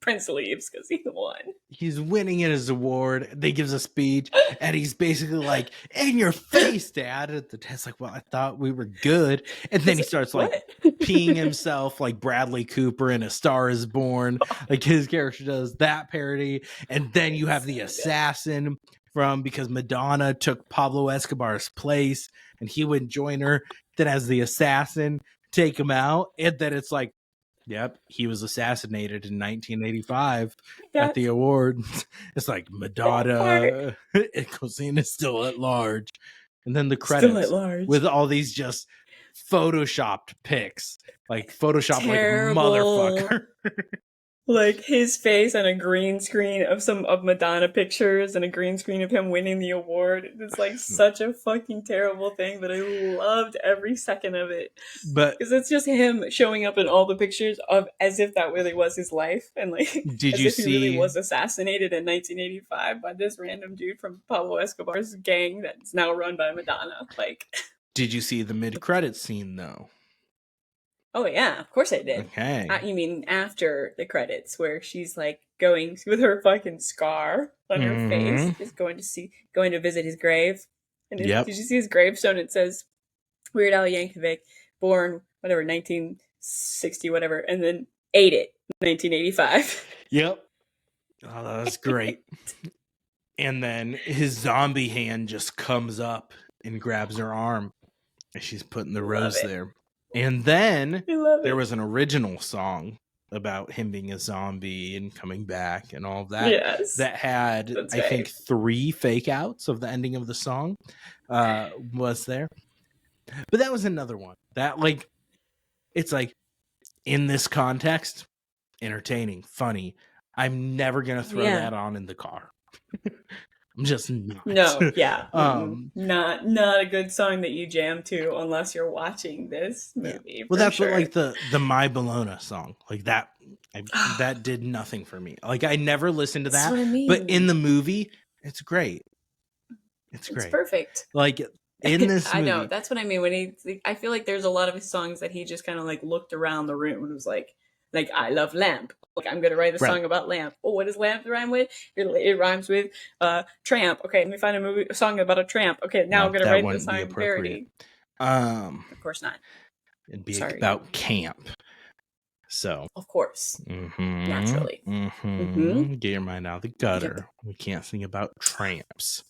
Prince leaves because he won. He's winning his award. They gives a speech, and he's basically like, "In your face, Dad!" At the test, like, "Well, I thought we were good." And then he starts like peeing himself, like Bradley Cooper in A Star Is Born. Like his character does that parody, and then you have the assassin because Madonna took Pablo Escobar's place, and he would join her. Then as the assassin, take him out, and then it's like, yep, he was assassinated in 1985 at the awards. It's like Madonna, Cosine is still at large. And then the credits with all these just photoshopped pics. Like photoshopped like motherfucker. Like his face on a green screen of Madonna pictures and a green screen of him winning the award. It's like such a fucking terrible thing, but I loved every second of it. But because it's just him showing up in all the pictures of as if that really was his life, and like did you see he really was assassinated in 1985 by this random dude from Pablo Escobar's gang that's now run by Madonna. Like, did you see the mid-credits scene though? Oh, yeah, of course I did. Okay. You mean after the credits where she's like going with her fucking scar on her face, just going to visit his grave. And did you see his gravestone? It says Weird Al Yankovic, born, whatever, 1960, whatever, and then ate it, 1985. Yep. Oh, that was great. And then his zombie hand just comes up and grabs her arm. And she's putting the rose there. And then there was an original song about him being a zombie and coming back and all of that. Yes. That had, I think, 3 fake outs of the ending of the song was there. But that was another one. That, like, it's like, in this context, entertaining, funny. I'm never going to throw that on in the car. I'm just not. No, yeah. Not a good song that you jam to unless you're watching this movie. Yeah. Well, that's what like the My Bologna song, like that that did nothing for me. Like I never listened to that. That's what I mean. But in the movie, it's great. It's great. It's perfect. Like in this movie. I know, that's what I mean when I feel like there's a lot of his songs that he just kind of like looked around the room and was like I love lamp. Like, I'm going to write a song about lamp. Oh, what does lamp rhyme with? It rhymes with tramp. Okay, let me find a song about a tramp. Okay, now I'm going to write the song parody. Of course not. It'd be about camp. So. Of course. Naturally. Get your mind out of the gutter. We can't sing about tramps.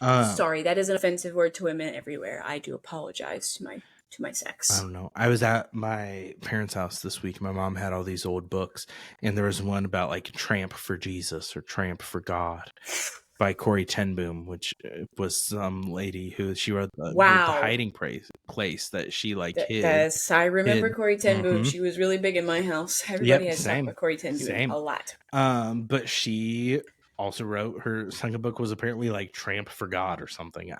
Sorry, that is an offensive word to women everywhere. I do apologize to my sex. I don't know. I was at my parents' house this week. My mom had all these old books, and there was one about like Tramp for Jesus or Tramp for God by Corrie ten Boom, which was some lady who she wrote the hiding place that she like hid. Yes, I remember Corrie ten Boom. She was really big in my house. Everybody had talked about Corrie ten Boom a lot. But she also wrote her second book was apparently like Tramp for God or something.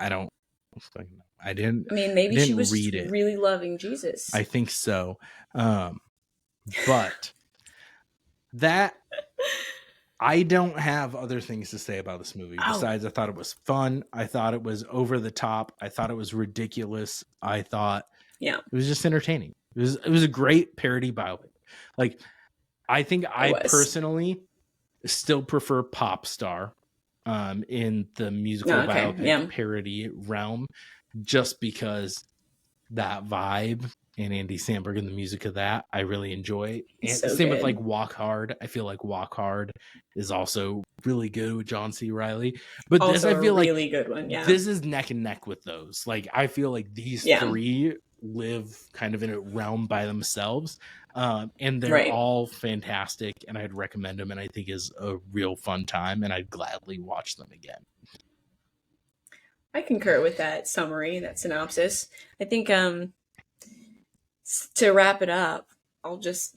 I didn't. I mean, maybe she was really loving Jesus. I think so. But that I don't have other things to say about this movie besides I thought it was fun. I thought it was over the top. I thought it was ridiculous. I thought it was just entertaining. It was a great parody biopic. Like I think I personally still prefer Pop Star in the musical biopic parody realm. Just because that vibe and Andy Samberg and the music of that, I really enjoy. And same with like Walk Hard. I feel like Walk Hard is also really good with John C. Reilly. But also this I feel like really good one. Yeah, this is neck and neck with those. Like I feel like these three live kind of in a realm by themselves. And they're all fantastic, and I'd recommend them, and I think is a real fun time, and I'd gladly watch them again. I concur with that summary, that synopsis. I think to wrap it up, I'll just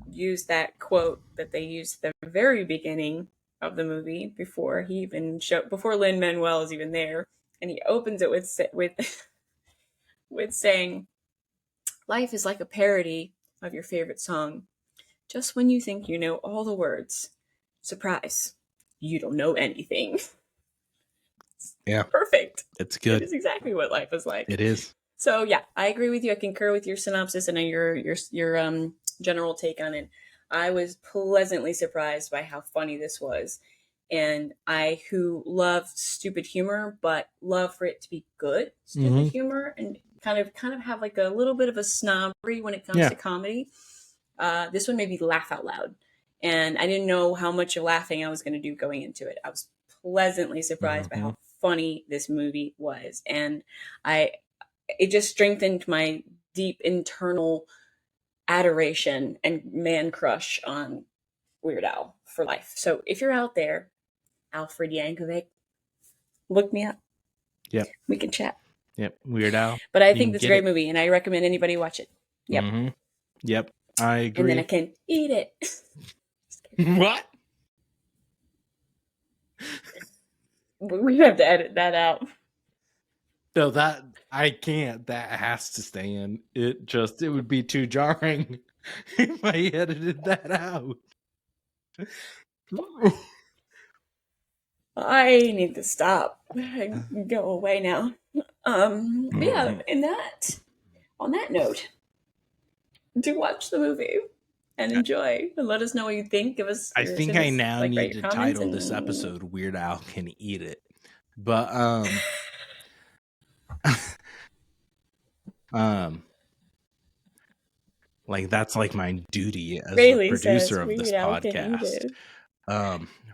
use that quote that they used at the very beginning of the movie before Lin-Manuel is even there, and he opens it with saying, "Life is like a parody of your favorite song. Just when you think you know all the words, surprise, you don't know anything." Yeah. Perfect. It's good. It is exactly what life is like. It is. So yeah, I agree with you. I concur with your synopsis and your general take on it. I was pleasantly surprised by how funny this was. And I, who love stupid humor, but love for it to be good stupid humor and kind of have like a little bit of a snobbery when it comes to comedy. This one made me laugh out loud. And I didn't know how much laughing I was going to do going into it. I was pleasantly surprised by how funny this movie was. And it just strengthened my deep internal adoration and man crush on Weird Al for life. So if you're out there, Alfred Yankovic, look me up. Yep. We can chat. Yep. Weird Al. But I think it's a great movie, and I recommend anybody watch it. Yep. Yep. I agree. And then I can eat it. What? We have to edit that out. No, that I can't. That has to stay in. It would be too jarring if I edited that out. I need to stop. I can go away now. Yeah, on that note, do watch the movie and enjoy and let us know what you think. Give us I think I now need to title this episode Weird Al Can Eat It. But like that's like my duty as the producer of this podcast.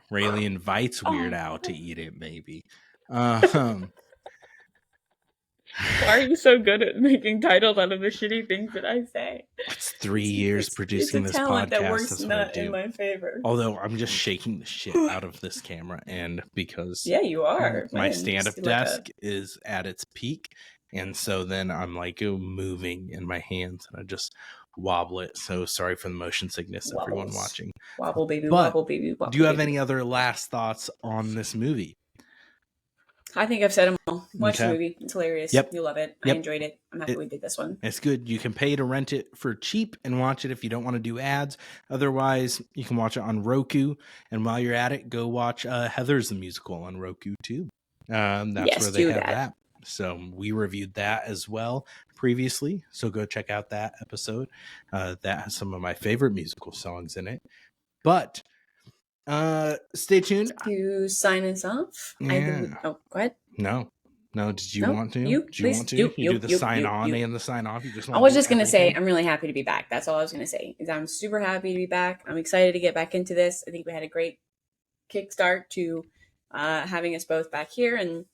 Raley invites Weird Al to eat it, maybe. Why are you so good at making titles out of the shitty things that I say? It's 3 years producing this podcast. That works not in my favor. Although I'm just shaking the shit out of this camera, and because you are. My stand-up desk is at its peak, and so then I'm like moving in my hands, and I just wobble it. So sorry for the motion sickness, everyone watching. Wobble, baby, wobble, baby, wobble. Do you have any other last thoughts on this movie? I think I've said them all. Watch the movie. It's hilarious. Yep. You'll love it. I enjoyed it. I'm happy we did this one. It's good. You can pay to rent it for cheap and watch it if you don't want to do ads. Otherwise, you can watch it on Roku. And while you're at it, go watch Heather's the Musical on Roku too. That's where they have that. So we reviewed that as well previously. So go check out that episode. That has some of my favorite musical songs in it. But stay tuned. To sign us off. Yeah. Go ahead. No. Did you want to? You do the sign on and the sign off? I was just going to say, I'm really happy to be back. That's all I was going to say. Is I'm super happy to be back. I'm excited to get back into this. I think we had a great kickstart to having us both back here, and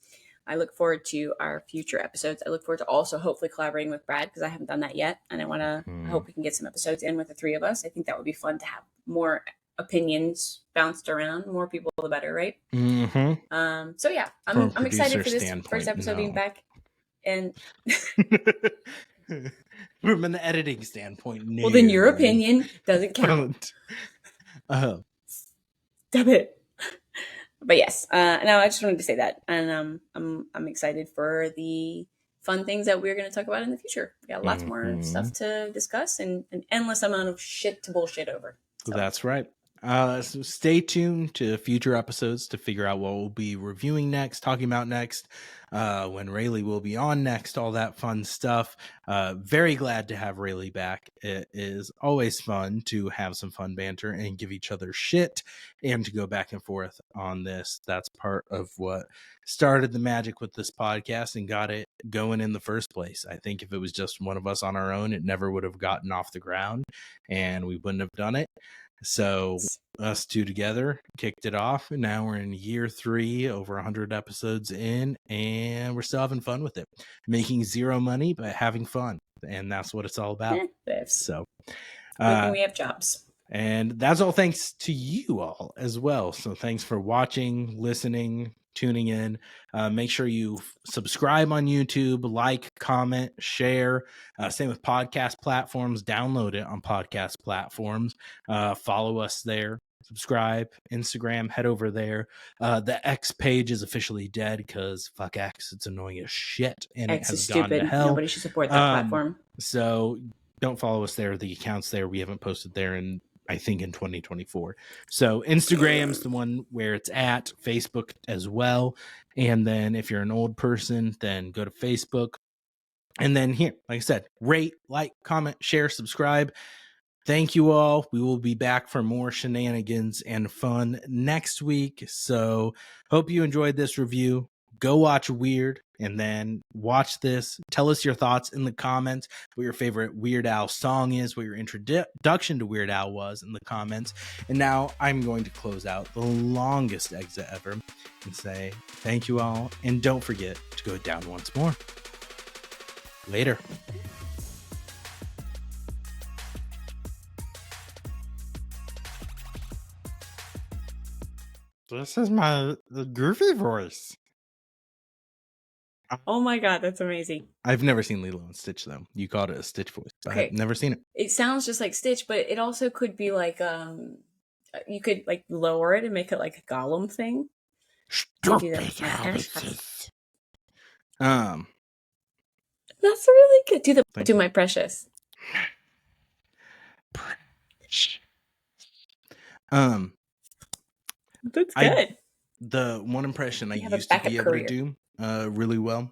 I look forward to our future episodes. I look forward to also hopefully collaborating with Brad, because I haven't done that yet, and I hope we can get some episodes in with the three of us. I think that would be fun to have more opinions bounced around. More people, the better, right? Mm-hmm. So yeah, I'm excited for this first episode being back. And from an editing standpoint, no. Well, then your opinion doesn't count. Stop it. But yes, no, I just wanted to say that, and I'm excited for the fun things that we're going to talk about in the future. We got lots more stuff to discuss, and an endless amount of shit to bullshit over. So. That's right. So stay tuned to future episodes to figure out what we'll be reviewing next, talking about next, when Raley will be on next, all that fun stuff. Very glad to have Raley back. It is always fun to have some fun banter and give each other shit and to go back and forth on this. That's part of what started the magic with this podcast and got it going in the first place. I think if it was just one of us on our own, it never would have gotten off the ground and we wouldn't have done it. So us two together kicked it off, and now we're in year 3, over 100 episodes in, and we're still having fun with it, making zero money but having fun, and that's what it's all about. So we have jobs, and that's all thanks to you all as well. So thanks for watching, listening, tuning in. Make sure you subscribe on YouTube, like, comment, share. Same with podcast platforms. Download it on podcast platforms. Follow us there. Subscribe. Instagram, head over there. The X page is officially dead because fuck X. It's annoying as shit. And X it has is gone stupid. to hell. Nobody should support that platform. So don't follow us there. The account's there. We haven't posted there in I think in 2024. So Instagram's the one where it's at, Facebook as well. And then if you're an old person, then go to Facebook. And then here, like I said, rate, like, comment, share, subscribe. Thank you all. We will be back for more shenanigans and fun next week. So hope you enjoyed this review. Go watch Weird and then watch this. Tell us your thoughts in the comments, what your favorite Weird Al song is, what your introduction to Weird Al was in the comments. And now I'm going to close out the longest exit ever and say thank you all. And don't forget to go down once more. Later. This is my goofy voice. Oh my god, that's amazing. I've never seen Lilo and Stitch though. You called it a Stitch voice, but I've never seen it. It sounds just like Stitch, but it also could be like you could like lower it and make it like a Gollum thing. Stupid Alice's. That's really good. Do my precious. That's good. The one impression I used to be able to do really well,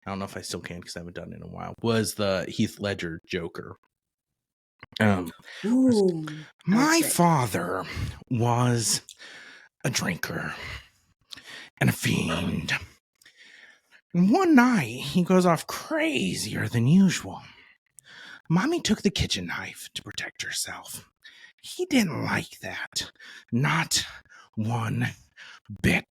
I don't know if I still can because I haven't done it in a while, was the Heath Ledger Joker. My father was a drinker and a fiend. And one night, he goes off crazier than usual. Mommy took the kitchen knife to protect herself. He didn't like that. Not one bit.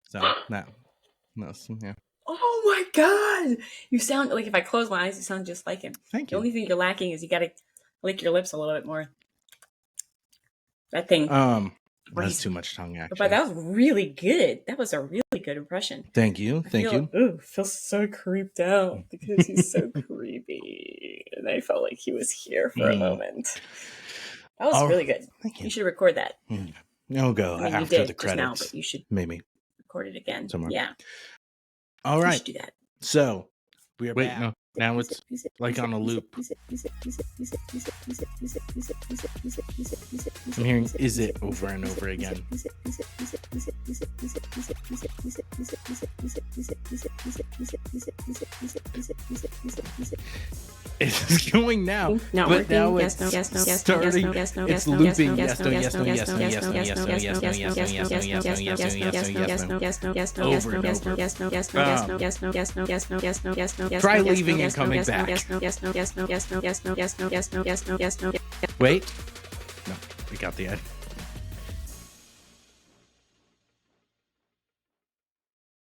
So, that's, yeah. Oh my god! You sound like, if I close my eyes, you sound just like him. Thank you. The only thing you're lacking is you gotta lick your lips a little bit more. That thing. That's too much tongue action. But that was really good. That was a really good impression. Thank you. Thank you. Ooh, feels so creeped out because he's so creepy. And I felt like he was here for a moment. That was really good. Thank you. You should record that. I'll go after the credits. Now, but you should maybe record it again. Somewhere. Yeah. All right. Do that. So we are back. No. Now it's like on a loop. I'm hearing "is it" over and over again. It's going now, but now it's starting. It's looping. Yes, no, yes, no, yes, no, yes, no, yes, no, yes, no, yes, no, yes, no, yes, no, yes, no, yes, no, over and over. Try leaving and coming back. Wait. No, we got the end.